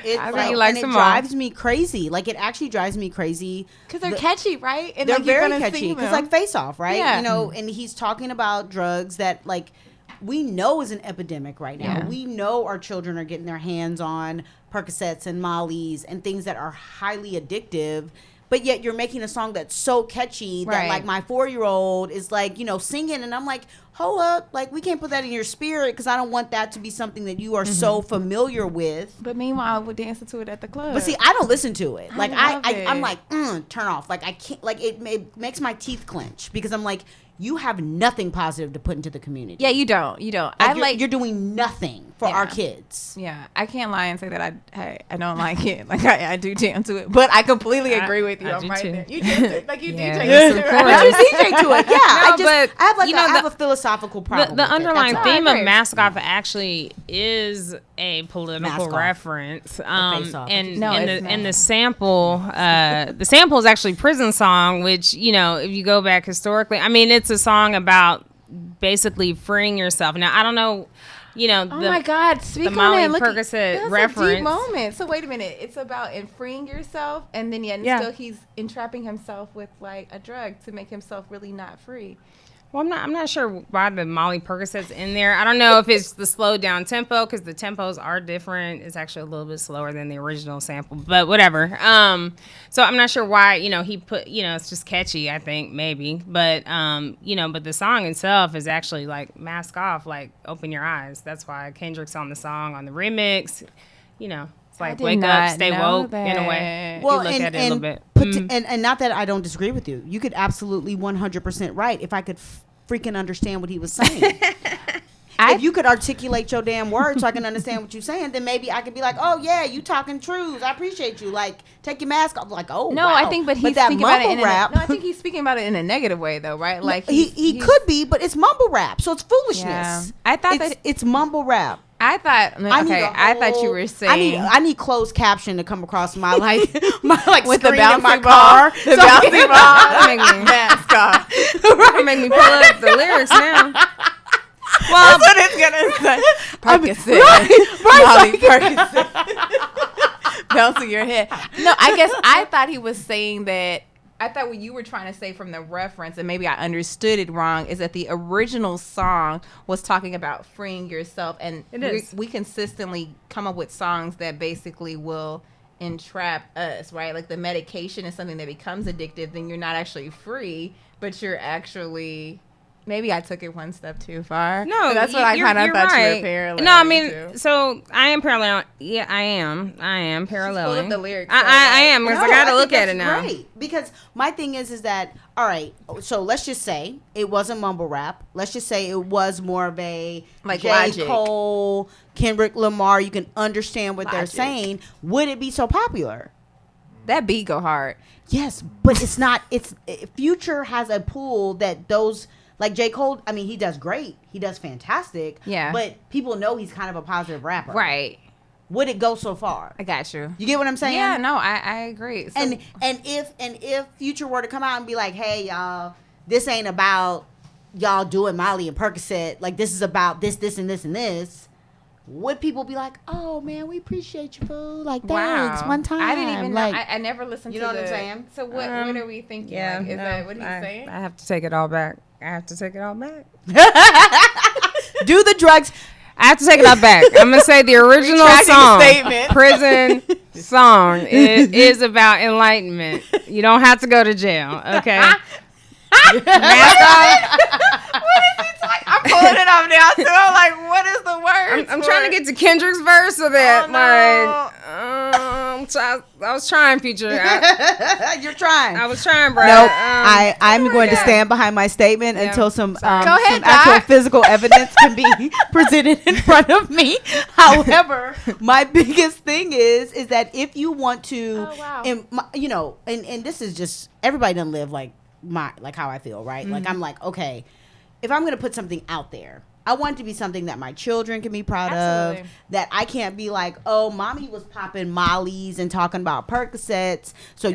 It's I like, think he likes and them it all. drives me crazy. Like, it actually drives me crazy. Because they're catchy, right? And They're like, you're very gonna catchy. sing Because, them. like, Face Off, right? Yeah. You know, and he's talking about drugs that, like, we know is an epidemic right now. Yeah. We know our children are getting their hands on Percocets and Molly's and things that are highly addictive. But yet you're making a song that's so catchy that, Right. like, my 4-year-old is, like, you know, singing. And I'm like, hold up. Like, we can't put that in your spirit because I don't want that to be something that you are so familiar with. But meanwhile, we're dancing to it at the club. But see, I don't listen to it. Like, love I'm it. like, turn off. Like, I can't. Like, it makes my teeth clench because I'm like, you have nothing positive to put into the community. yeah, you don't. You're doing nothing for our Yeah. kids. Yeah, I can't lie and say that I don't like it. Like I do jam to it, but I completely agree with you. I I'm do right too. there. You did like you Yeah. DJ. Yes, to of it, course. right? You DJ to it, yeah. I but, have like you know, I have a philosophical problem. The with it. underlying That's all. theme I of agree. Mask Off actually is a political Mask Off. reference, Face Off. and No, and it's the not. sample is actually Prison Song, which, you know, if you go back historically, I mean, it's a song about basically freeing yourself. Now I don't know, you know, Oh my God! Speak on Molly it. Look, Percocet that's a reference. deep moment. So wait a minute. It's about freeing yourself, and then Yeah. still he's entrapping himself with like a drug to make himself really not free. Well, I'm not sure why the Molly Percocet's in there. I don't know if it's the slowed down tempo because the tempos are different. It's actually a little bit slower than the original sample, but whatever. So I'm not sure why, you know, he put, you know, it's just catchy, I think maybe, but you know, but the song itself is actually like Mask Off, like open your eyes. That's why Kendrick's on the song on the remix. You know, it's like did wake not up, stay know woke in a way. that. If you look at it a little bit. And not that I don't disagree with you. You could absolutely 100% right if I could freaking understand what he was saying. If you could articulate your damn words so I can understand what you're saying, then maybe I could be like, oh yeah, you talking truths. I appreciate you. Like, take your mask off. Like, oh No, wow. I think, but he's that speaking about it mumble in rap. no, I think he's speaking about it in a negative way, though, right? Like he could be, but it's mumble rap, so it's foolishness. Yeah. I thought it's mumble rap. I thought okay. I thought you were saying I need closed caption to come across my like with the screen in bouncy my ball, car. the So I bouncy can- ball, Make me- mask off. That'll make me pull up the lyrics now. Well, That's what it's gonna say. Percocet, right, Molly Percocet, bouncing your head. No, I guess I thought he was saying that. I thought what you were trying to say from the reference, and maybe I understood it wrong, is that the original song was talking about freeing yourself, and It is. we consistently come up with songs that basically will entrap us, right? Like the medication is something that becomes addictive, then you're not actually free, but you're actually. Maybe I took it one step too far. no, But that's what I kind of you're thought you right. were paralleling. No, I mean, to. so I am parallel. Yeah, I am paralleling. pulled up the lyrics, I so, I like- am because No, I got to think look at that's it now. Right. Because my thing is that, all right, so let's just say it wasn't mumble rap. Let's just say it was more of a Like J. Logic. Cole, Kendrick Lamar. You can understand what they're Logic. saying. Would it be so popular? That beat go hard. Yes, but it's not. Future has a pool that those Like J. Cole, I mean, he does great. He does fantastic. Yeah. But people know he's kind of a positive rapper. Right. Would it go so far? I got you. You get what I'm saying? Yeah, no, I agree. So, And if Future were to come out and be like, hey, y'all, this ain't about y'all doing Molly and Percocet. Like, this is about this, and this, and this. Would people be like, oh, man, we appreciate you, fool. Like, thanks, one time. I didn't even like, know. I never listened you to know what I'm saying? So what are we thinking? Yeah, Like, is no, that what he's saying? I have to take it all back. I have to take it all back. do the drugs. I have to take it all back. I'm gonna say the original Retracting the song, statement. prison song, is about enlightenment. You don't have to go to jail. Okay. Mask off. I'm pulling it up now too. I'm like, what is the word? I'm trying to get to Kendrick's verse of that. I was trying, Future. You're trying. I was trying, bro. Nope. I'm going to God. stand behind my statement Yeah. until some Go ahead, some actual Doc. physical evidence can be presented in front of me. However, my biggest thing is that if you want to, Oh, wow. and this is just everybody doesn't live like how I feel, right? Like I'm like, okay, if I'm going to put something out there, I want it to be something that my children can be proud Absolutely. of. That I can't be like, oh, mommy was popping Molly's and talking about Percocets. So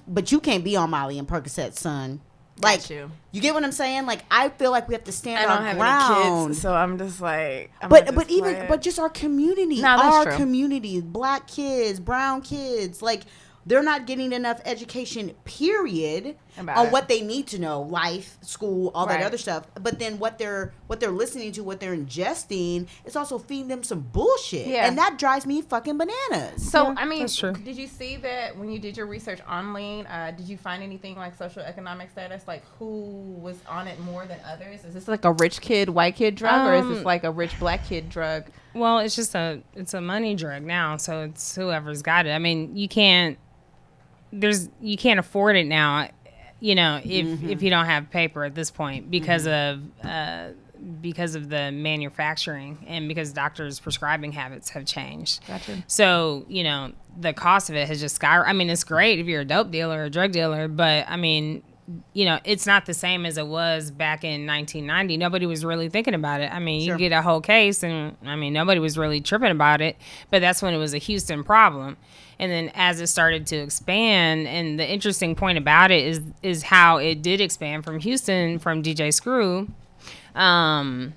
but you can't be on Molly and Percocets, son. Like, Got you. you get what I'm saying? Like, I feel like we have to stand I our don't have ground. any kids, so I'm just like. But just our community, No, that's our true. community, black kids, brown kids, like they're not getting enough education, period, About on it. what they need to know, life, school, all that Right. other stuff. But then what they're listening to, what they're ingesting, is also feeding them some bullshit, Yeah. and that drives me fucking bananas. So Yeah, I mean, that's true. did you see that when you did your research on lean? Did you find anything like social economic status, like who was on it more than others? Is this like a rich kid, white kid drug, or is this like a rich black kid drug? Well, it's a money drug now, so it's whoever's got it. I mean, you can't afford it now, if you don't have paper at this point because of the manufacturing and because doctors' prescribing habits have changed. Gotcha. So, the cost of it has just skyrocketed. I mean, it's great if you're a dope dealer or a drug dealer, but I mean, it's not the same as it was back in 1990. Nobody was really thinking about it. I mean, Sure. you get a whole case and I mean, nobody was really tripping about it, but that's when it was a Houston problem. And then as it started to expand, and the interesting point about it is how it did expand from Houston, from DJ Screw. Go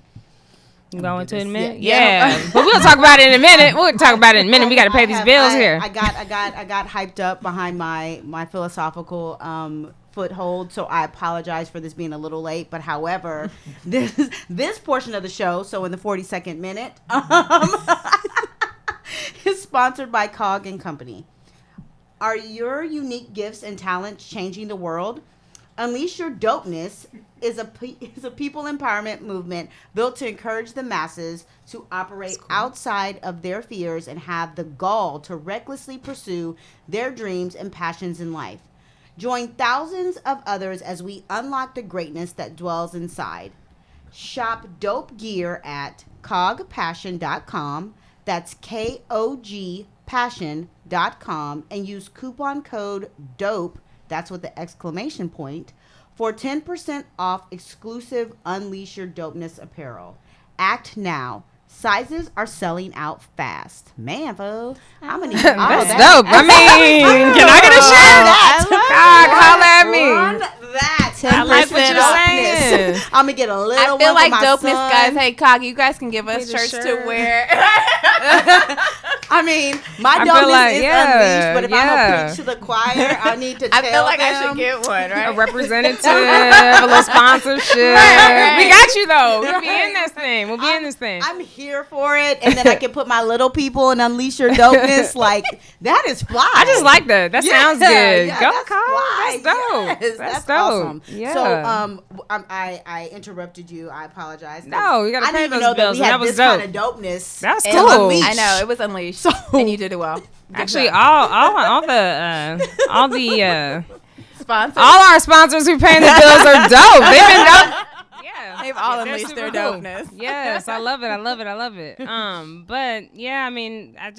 into it in a minute? Yeah. Yeah. But we'll talk about it in a minute. We'll talk about it in a minute. We got to pay these bills here. I got hyped up behind my philosophical foothold, so I apologize for this being a little late. But however, this portion of the show, so in the 42nd minute, is sponsored by Cog and Company. Are your unique gifts and talents changing the world? Unleash Your Dopeness is a people empowerment movement built to encourage the masses to operate outside of their fears and have the gall to recklessly pursue their dreams and passions in life. Join thousands of others as we unlock the greatness that dwells inside. Shop dope gear at cogpassion.com. That's KOG passion.com and use coupon code DOPE, that's with the exclamation point, for 10% off exclusive Unleash Your Dopeness apparel. Act now. Sizes are selling out fast. Man, fool. I'm gonna need all That's that. dope. I mean, can I get a shirt? God, holla at me. Run that. I like what you're saying. I'm gonna get a little I feel one like for my dopeness, son. guys. Hey, Cog, you guys can give us Need a shirts to shirt. wear. I mean, my I feel dopeness like, is yeah, unleashed, but if I'm yeah. gonna preach to the choir, I need to tell I feel like I them. should get one, A right? representative, a little sponsorship. Right. We got you though. We'll be in this thing. We'll be in this thing. I'm here for it, and then I can put my little people and unleash your dopeness. Like, that is fly. I just like that. That sounds good. Yeah, Go, that's Cog. fly. That's dope. Yes, That's dope. awesome. Yeah. So, I interrupted you. I apologize. No, you gotta I pay didn't even those know that bills, we and had that was this kind of dope. dopeness. That's and cool. unleash. I know it was unleashed, and you did it well. Good Actually, job. all the sponsors, all our sponsors who paying the bills are dope. They've been dope. Yeah, they've all they're unleashed their super cool. dopeness. Yes, I love it. But yeah, I mean, I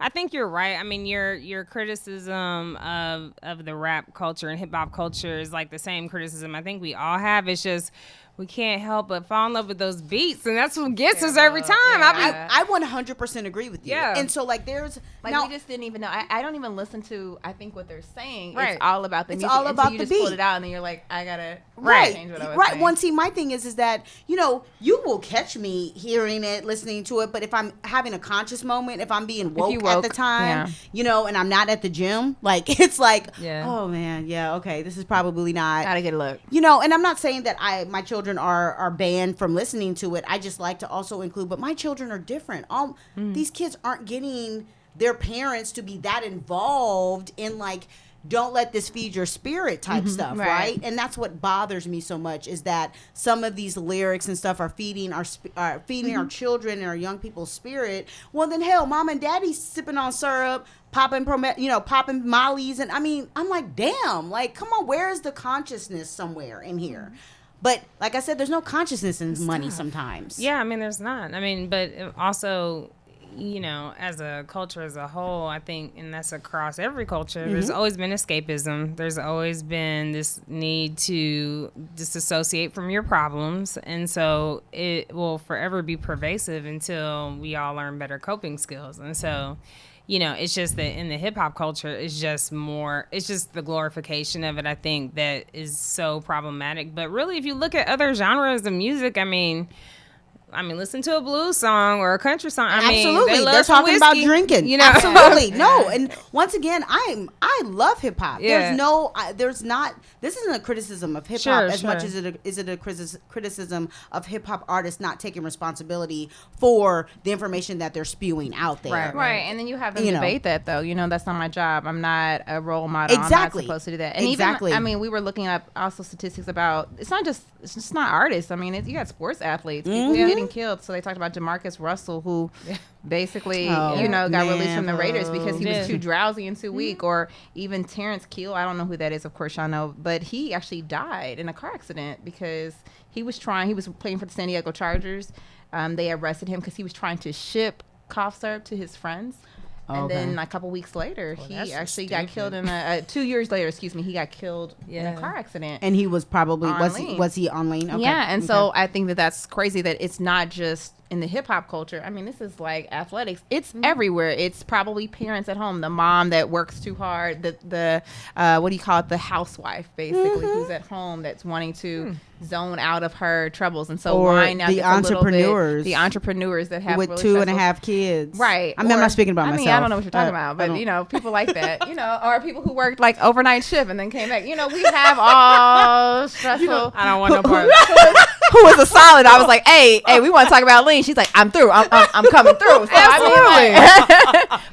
think you're right. I mean, your criticism of the rap culture and hip hop culture is like the same criticism I think we all have. It's just we can't help but fall in love with those beats, and that's what gets us every time. I I 100% agree with you. Yeah. And so like there's Like now, we just didn't even know. I don't even listen to. I think what they're saying. Right. It's all about the It's music. all until about you the just pull beat. it out, and then you're like, I gotta change what I was right. saying. One, see, my thing is that you know you will catch me hearing it, listening to it, but if I'm having a conscious moment, if I'm being woke, you at the woke, time, yeah. you know, and I'm not at the gym, like it's like, Yeah. oh man, yeah, okay, this is probably not. Gotta get a look. You know, and I'm not saying that my children are banned from listening to it. I just like to also include, but my children are different. These kids aren't getting their parents to be that involved in like, don't let this feed your spirit type stuff, right? And that's what bothers me so much is that some of these lyrics and stuff are feeding our our children and our young people's spirit. Well, then hell, mom and daddy's sipping on syrup, popping popping mollies, and I mean, I'm like, damn, like, come on, where is the consciousness somewhere in here? But like I said, there's no consciousness in money sometimes. Yeah, I mean, there's not. I mean, but also, you know, as a culture as a whole, I think, and that's across every culture, there's always been escapism. There's always been this need to disassociate from your problems. And so it will forever be pervasive until we all learn better coping skills. And so, you know, it's just that in the hip hop culture, it's just the glorification of it, I think, that is so problematic. But really, if you look at other genres of music, I mean, listen to a blues song or a country song. Absolutely, they love they're some talking about whiskey, drinking. You know, Absolutely, no. And once again, I love hip hop. Yeah. There's not. This isn't a criticism of hip hop Sure, as much sure. as it a criticism of hip hop artists not taking responsibility for the information that they're spewing out there. Right, and then you have them You know. debate that though. You know, that's not my job. I'm not a role model. Exactly. I'm not supposed to do that. And Exactly. even, I mean, we were looking up also statistics about. It's just not artists. I mean, you got sports athletes, people getting killed. So they talked about Jamarcus Russell, who basically, Oh, got man. released from the Raiders because he Yeah. was too drowsy and too weak. Or even Terrence Keel. I don't know who that is. Of course, y'all know, but he actually died in a car accident because he was playing for the San Diego Chargers. They arrested him because he was trying to ship cough syrup to his friends. And Okay. then a couple weeks later, that's he just actually got killed in 2 years later, he got killed in a Yeah. car accident. And he was probably On lean. was he on lean? Okay. Yeah, and Okay. so I think that that's crazy that it's not just in the hip hop culture. I mean, this is like athletics. It's everywhere. It's probably parents at home, the mom that works too hard, the what do you call it, the housewife basically who's at home that's wanting to zone out of her troubles, and so Or wine now the gets a little bit- entrepreneurs. the entrepreneurs that have with really 2.5 kids. Right. I mean, I'm Or- not speaking about I myself. mean, I don't know what you're talking I about, but don't- people like that, or people who worked like overnight shift and then came back. We have all stressful. I don't want no part. Who was a solid? I was like, hey, we want to talk about lean. She's like, I'm through. I'm coming through. So,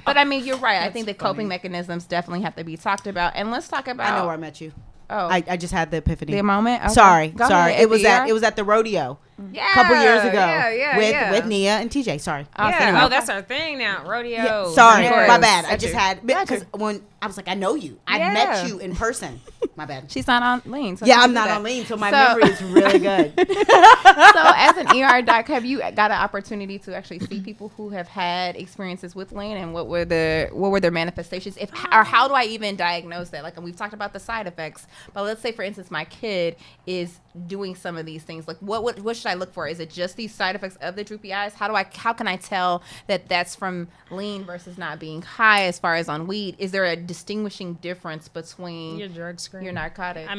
but I mean, you're right. I think the coping mechanisms definitely have to be talked about. And let's talk about. I know where I met you. Oh, I just had the epiphany. the moment. Okay. Sorry, Go sorry. ahead, It was FDR. at the rodeo Yeah, a couple years ago Yeah, with Nia and TJ. Sorry. Yeah. Oh, that's our thing now. Rodeo. Yeah, sorry, Of course. my bad. I Got just you. had Got because you. when I was like, I know you. I Yeah. met you in person. My bad. She's not on lean. So Yeah, she I'm can do not that. on lean, so my So- memory is really good. So as an ER doc, have you got an opportunity to actually see people who have had experiences with lean, and what were their manifestations? Or how do I even diagnose that? Like, we've talked about the side effects, but let's say, for instance, my kid is doing some of these things. Like, what should I look for? Is it just these side effects of the droopy eyes? How can I tell that that's from lean versus not being high as far as on weed? Is there a distinguishing difference between Your drug screen. your narcotics? I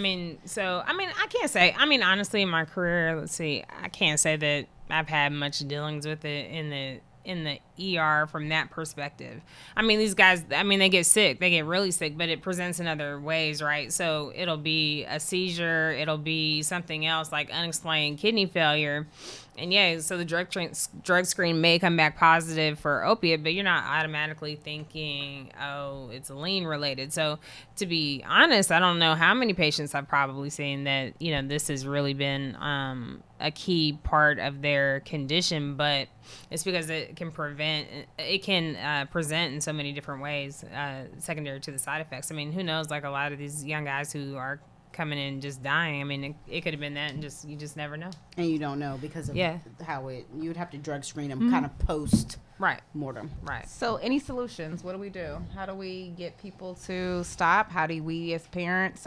can't say. Honestly, in my career, let's see, I can't say that I've had much dealings with it in the ER from that perspective. These guys, they get sick. They get really sick, but it presents in other ways, right? So it'll be a seizure. It'll be something else like unexplained kidney failure. And yeah, so the drug screen may come back positive for opiate, but you're not automatically thinking, oh, it's lean related. So to be honest, I don't know how many patients I've probably seen that, this has really been a key part of their condition, but it's because it can present in so many different ways, secondary to the side effects. Who knows, like a lot of these young guys who are coming in just dying. It could have been that, and you just never know. And you don't know because of how you would have to drug screen them kind of post mortem. Right. So any solutions? What do we do? How do we get people to stop? How do we as parents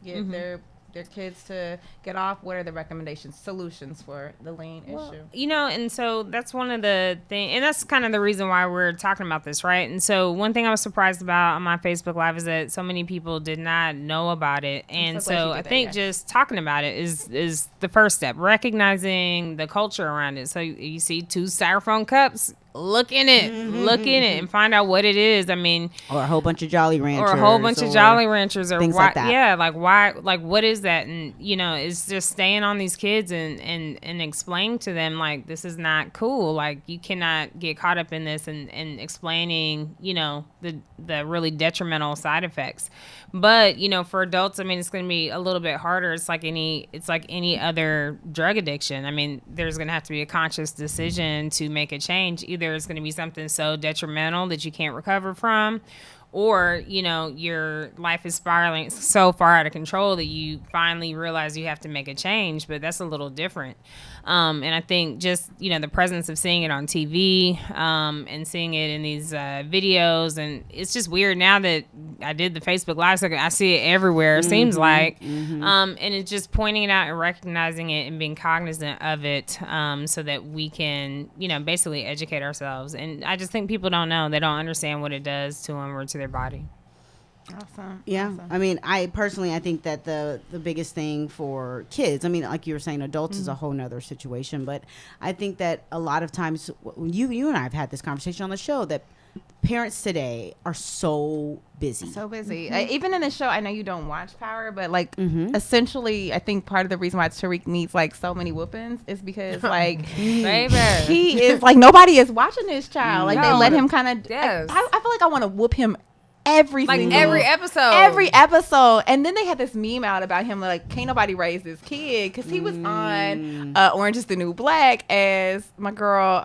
get their their kids to get off? What are the recommendations, solutions for the lean issue? You know, and so that's one of the things, and that's kind of the reason why we're talking about this, right? And so one thing I was surprised about on my Facebook Live is that so many people did not know about it. And so glad you so did I that, think yes. just talking about it is the first step, recognizing the culture around it. So you see 2 styrofoam cups, look in it, and find out what it is. I mean, Or a whole bunch of Jolly Ranchers. or a whole bunch of Jolly Ranchers, or things why, like that. yeah, like why, like what is that? And you know, it's just staying on these kids and explaining to them like this is not cool. Like you cannot get caught up in this and explaining, you know, the really detrimental side effects. But you know, for adults, I mean, it's going to be a little bit harder. It's like any other drug addiction. I mean, there's going to have to be a conscious decision to make a change. Either it's going to be something so detrimental that you can't recover from, or you know your life is spiraling so far out of control that you finally realize you have to make a change. But that's a little different. And I think just, you know, the presence of seeing it on TV and seeing it in these videos, and it's just weird now that I did the Facebook Live, so I see it everywhere, it seems like. And it's just pointing it out and recognizing it and being cognizant of it, so that we can, you know, basically educate ourselves. And I just think people don't know. They don't understand what it does to them or to their body. Awesome. Yeah, Awesome. I mean, I think that the biggest thing for kids, I mean, like you were saying, adults is a whole nother situation, but I think that a lot of times, you and I have had this conversation on the show, that parents today are so busy. So busy. Even in the show, I know you don't watch Power, but like essentially, I think part of the reason why Tariq needs like so many whoopings is because like Baby. he is like, nobody is watching this child. Like they No. let him kind of. Yes. I feel like I want to whoop him every single every episode. Every episode. And then they had this meme out about him like, can't nobody raise this kid, because he was on Orange is the New Black as my girl.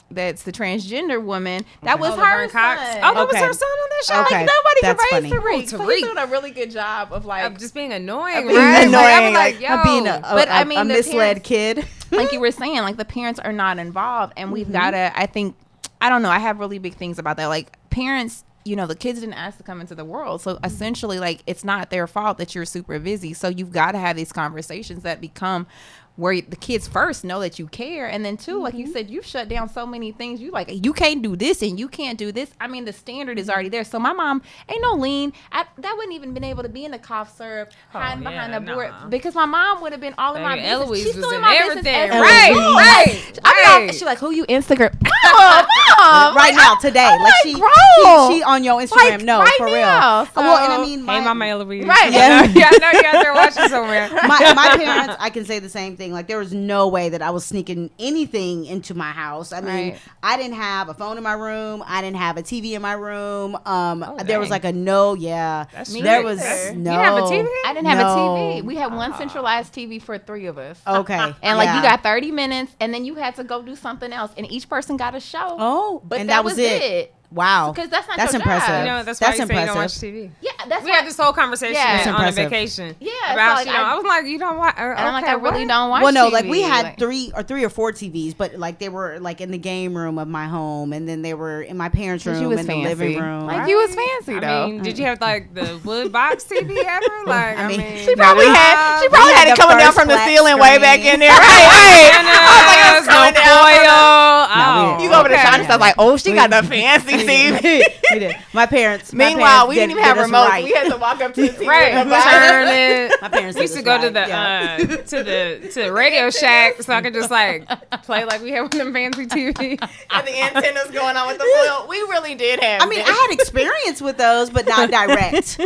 That's the transgender woman. That was her Laverne Cox. son. Oh, that Okay. was her son on that show. Okay. Like nobody That's can raise funny. Tariq. So Tariq. he's doing a really good job of like Of just being annoying, being right? annoying, Like, I was like, yo. of being But I mean, a the misled parents- kid. like you were saying, like the parents are not involved, and we've gotta. I think, I don't know. I have really big things about that. Like parents, you know, the kids didn't ask to come into the world, so essentially, like it's not their fault that you're super busy. So you've got to have these conversations that become where the kids first know that you care, and then two, like you said, you've shut down so many things. You like, you can't do this and you can't do this. I mean, the standard is already there. So my mom ain't no lean. That wouldn't even been able to be in the cough syrup, hiding behind yeah, the board, nah. because my mom would have been all in my Baby, business. Eloise She's was still in in my everything. business. as Right, well. right, I mean, right. she's like, who you Instagram? Mom, Right now, today, I'm like grown. she on your Instagram, Like, no, right for now. real. Well, and I So- mean, Hey, Mama Eloise. Right. Yeah. Yeah, I know you out there watching somewhere. my parents, I can say the same thing. Like there was no way that I was sneaking anything into my house. I mean, Right. I didn't have a phone in my room. I didn't have a TV in my room. There was dang. like a no. Yeah, That's there strict. was You no. didn't have a TV? I didn't have a No. TV. We had one centralized TV for 3 of us. Okay, And like yeah. you got 30 minutes, and then you had to go do something else, and each person got a show. Oh, but and that, that was it. it. Wow, 'Cause that's not that's your impressive. job. You know, that's why That's you say you don't watch impressive. TV. Yeah, that's We why- had this whole conversation Yeah. That's on a impressive. vacation. Yeah, about so, like, I was like, you don't watch. And I'm like, I really what? don't watch. Well, no, TV. like we had Like, three or four TVs, but like they were like in the game room of my home, and then they were in my parents' 'cause room you was in fancy. the living room. Like you was fancy though. I mean, did you have like the wood box TV ever? Like, I mean, mean, she probably had. She we probably had had it the coming down first from the flat ceiling way back screen. in there. Right. I was like, it was no coming down from foil. No, we Oh, didn't. You go over to okay. Shonda, stuff like, oh, she got the fancy TV. We did. My parents. Meanwhile, we didn't even have did us remotes. right. We had to walk up to the TV. Right, and buy turn it. it. My parents We used did to us go to the right, to the Radio Shack so I could just like play like we had one of them fancy TVs. And the antennas going on with the foil. We really did have. I mean, I had experience with those, but not direct.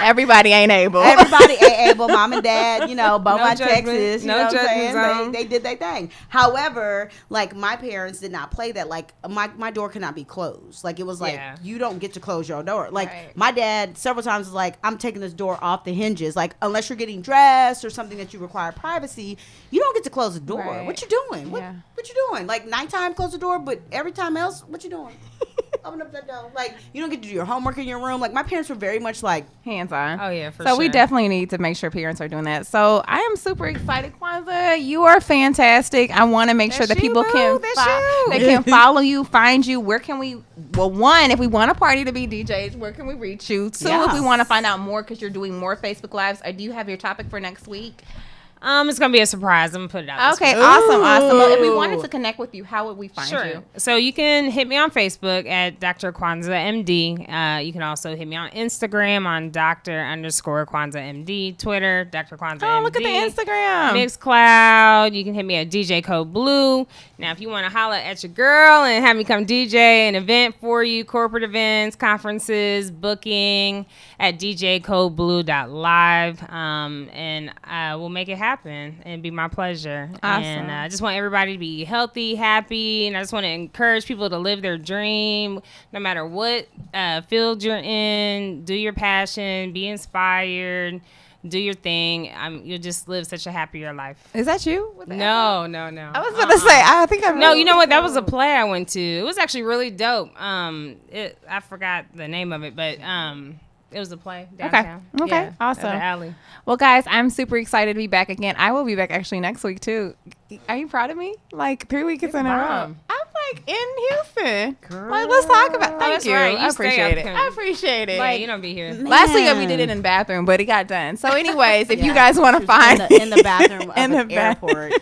everybody ain't able. Everybody ain't able. Mom and dad, you know, Beaumont, judgment. Texas. You No know what I'm judgment saying? zone. They did their thing. However, like my parents did not play that. Like my door could not be closed. Like it was like Yeah. you don't get to close your door. Like Right. my dad several times was like, I'm taking this door off the hinges. Like unless you're getting dressed or something that you require privacy, you don't get to close the door. Right. What you doing? Yeah. What you doing? Like nighttime, close the door, but every time else, what you doing? Open up that door. Like, you don't get to do your homework in your room. Like, my parents were very much like, Hands on. Oh, yeah, for So sure. we definitely need to make sure parents are doing that. So I am super excited, Kwanzaa. You are fantastic. I want to make sure that That's you, people boo. can That's you. they can follow you, find you. Where can we? Well, one, if we want a party to be DJs, where can we reach you? Two, if we Yes. want to find out more because you're doing more Facebook Lives. Do you have your topic for next week? It's gonna be a surprise. I'm gonna put it out. this Okay, week. awesome. Well, if we Ooh. wanted to connect with you, how would we find Sure. you? So you can hit me on Facebook at Dr. Kwanzaa MD. You can also hit me on Instagram on Dr._Kwanzaa MD. Twitter, Dr. Kwanzaa MD. Oh, look at the Instagram. Mixcloud. You can hit me at DJ Code Blue. Now, if you want to holler at your girl and have me come DJ an event for you, corporate events, conferences, booking at djcodeblue.live, and we'll make it happen. It'd be my pleasure. Awesome. And I just want everybody to be healthy, happy, and I just want to encourage people to live their dream, no matter what field you're in. Do your passion, be inspired, do your thing. You'll just live such a happier life. Is that you? With the No. I was going to say, I think I'm. No, you know what? That was a play I went to. It was actually really dope. I forgot the name of it, but it was a play downtown. Okay. Yeah, Awesome. at the alley. Well, guys, I'm super excited to be back again. I will be back actually next week, too. Are you proud of me? Like 3 weeks in a row. bomb. I'm like in Houston. Like, let's talk about Thank that's you. right. You I stay appreciate up it. there. I appreciate it. Like, you don't be here. Last week we did it in the bathroom, but it got done. So, anyways, if you Yeah. guys want to find in the bathroom of In the an bath- airport.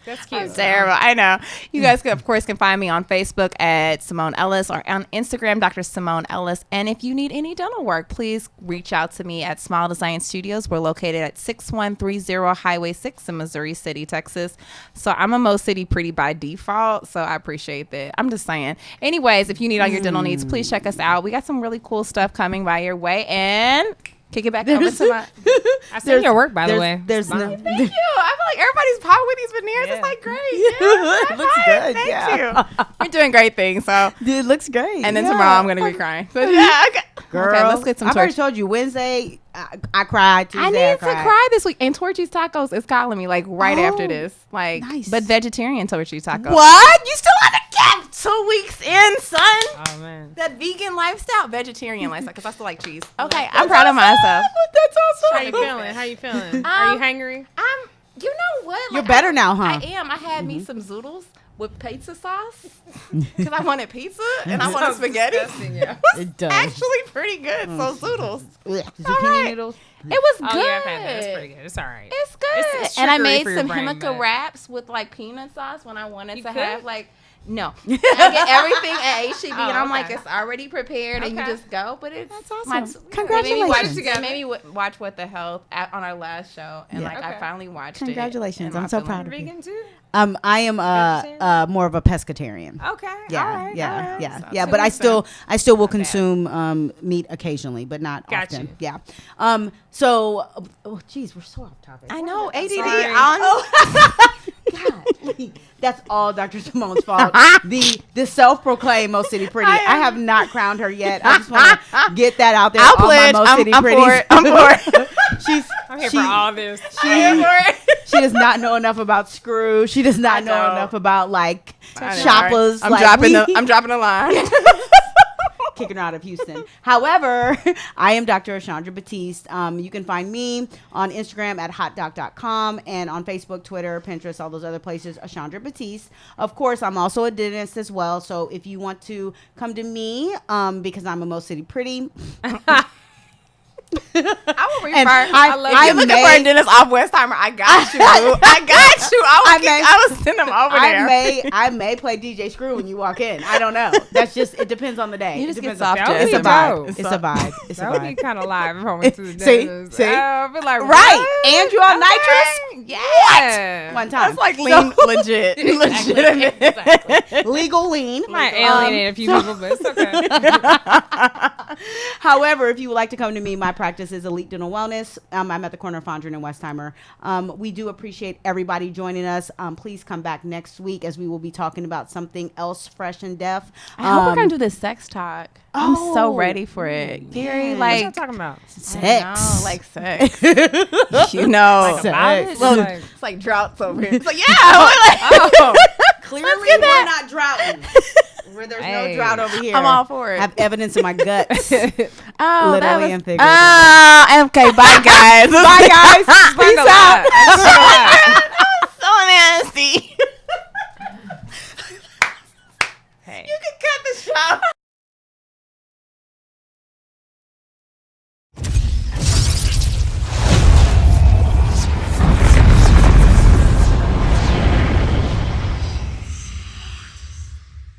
That's cute. It's terrible. I know. You guys, of course, can find me on Facebook at Simone Ellis or on Instagram, Dr. Simone Ellis. And if you need any dental work, please reach out to me at Smile Design Studios. We're located at 6130 Highway 6 in Missouri City, Texas. So I'm a Mo City pretty by default. So I appreciate that. I'm just saying. Anyways, if you need all your dental needs, please check us out. We got some really cool stuff coming by your way. And kick it back over to my... I seen your work, by the way. There's no. Thank you. I feel like everybody's popping with these veneers. Yeah. It's like great. Yeah, Yeah, it looks high good, Thank yeah. you. You're doing great things. So, It looks great. and then yeah. tomorrow I'm gonna be crying. So yeah, okay. Girl, Okay, let's get some I've already torch. told you Wednesday. I cried. Tuesday, I need to cried. cry this week. And Torchy's Tacos is calling me like right after Oh, this. Like, nice. but vegetarian Torchy's Tacos. What? You still on the cap? 2 weeks in, son. Oh, man. That vegan lifestyle, vegetarian lifestyle, because I still like cheese. Okay, I'm proud of myself. That's awesome. How you feeling? How you feeling? Are you hangry? You know what? You're Like, better now, huh? I am. I had me some zoodles with pizza sauce because I wanted pizza and I wanted spaghetti. It does. Actually, pretty good. So zoodles. Ugh, All zucchini right. noodles. It was Oh, good. yeah, I've had that. It's pretty good. It's all right. It's good. It's and I trickery made for your some brain, himika but- wraps with like peanut sauce when I wanted You to could? have like. No, I get everything at HEB, Oh, and I'm like, okay. it's already prepared, and you Okay. just go. But it's That's awesome. my- Maybe Congratulations. watch What the Health on our last show, and Yeah. like I Okay. finally watched Congratulations. it. and I'm my so feeling- proud of you. Vegan, too? I am Vegetarian? more of a pescatarian. Okay. Yeah, all right, yeah, all right. yeah, So yeah. two But I weeks still will bad. consume meat occasionally, but not Got often. you. Yeah. So, oh, geez, we're so off topic. I know ADD. Sorry. God, that's all Dr. Simone's fault. the self-proclaimed Mo City Pretty. I have not crowned her yet. I just want to get that out there. I'll all my pledge. Mo City I'm for Pretties. it. I'm for it. She's I'm here she, for all this. she does not know enough about Screw. She does not I know don't. enough about like I know, shoppers. right? I'm like dropping the line. kicking her out of Houston. However, I am Dr. Ashandra Batiste. You can find me on Instagram at hotdoc.com and on Facebook, Twitter, Pinterest, all those other places, Ashandra Batiste. Of course, I'm also a dentist as well. So if you want to come to me, because I'm a Mo City Pretty, I will refer. And If you're looking for a dentist off Westheimer, I got you. I got you. I will send them over there. I may play DJ Screw when you walk in. I don't know. That's just, it depends on the day. You It just get depends on- soft That It's would a be vibe. dope. It's a vibe. It's a That would be vibe. kind of live if I went to the See? dentist. See? I'd be like, Right. what? Andrew on nitrous? Yeah. One time. That's like legit. Exactly. Legal lean. Might alienate a few people, but it's okay. However, if you would like to come to me, my practice is Elite Dental Wellness. I'm at the corner of Fondren and Westheimer. We do appreciate everybody joining us. Please come back next week as we will be talking about something else fresh and deaf. I hope we're gonna do this sex talk. I'm so ready for it. Gary, What like y'all talking about? sex. like sex. You know, Sex. Well, Like- it's like droughts over here. It's like, yeah, we're like, Oh, Clearly, we're not droughting. Where there's Hey. no drought over here. I'm all for it. I have evidence in my guts. Oh, Literally and figuratively. okay, bye guys. Bye, guys. Peace out. So nasty. Hey. You can cut the show.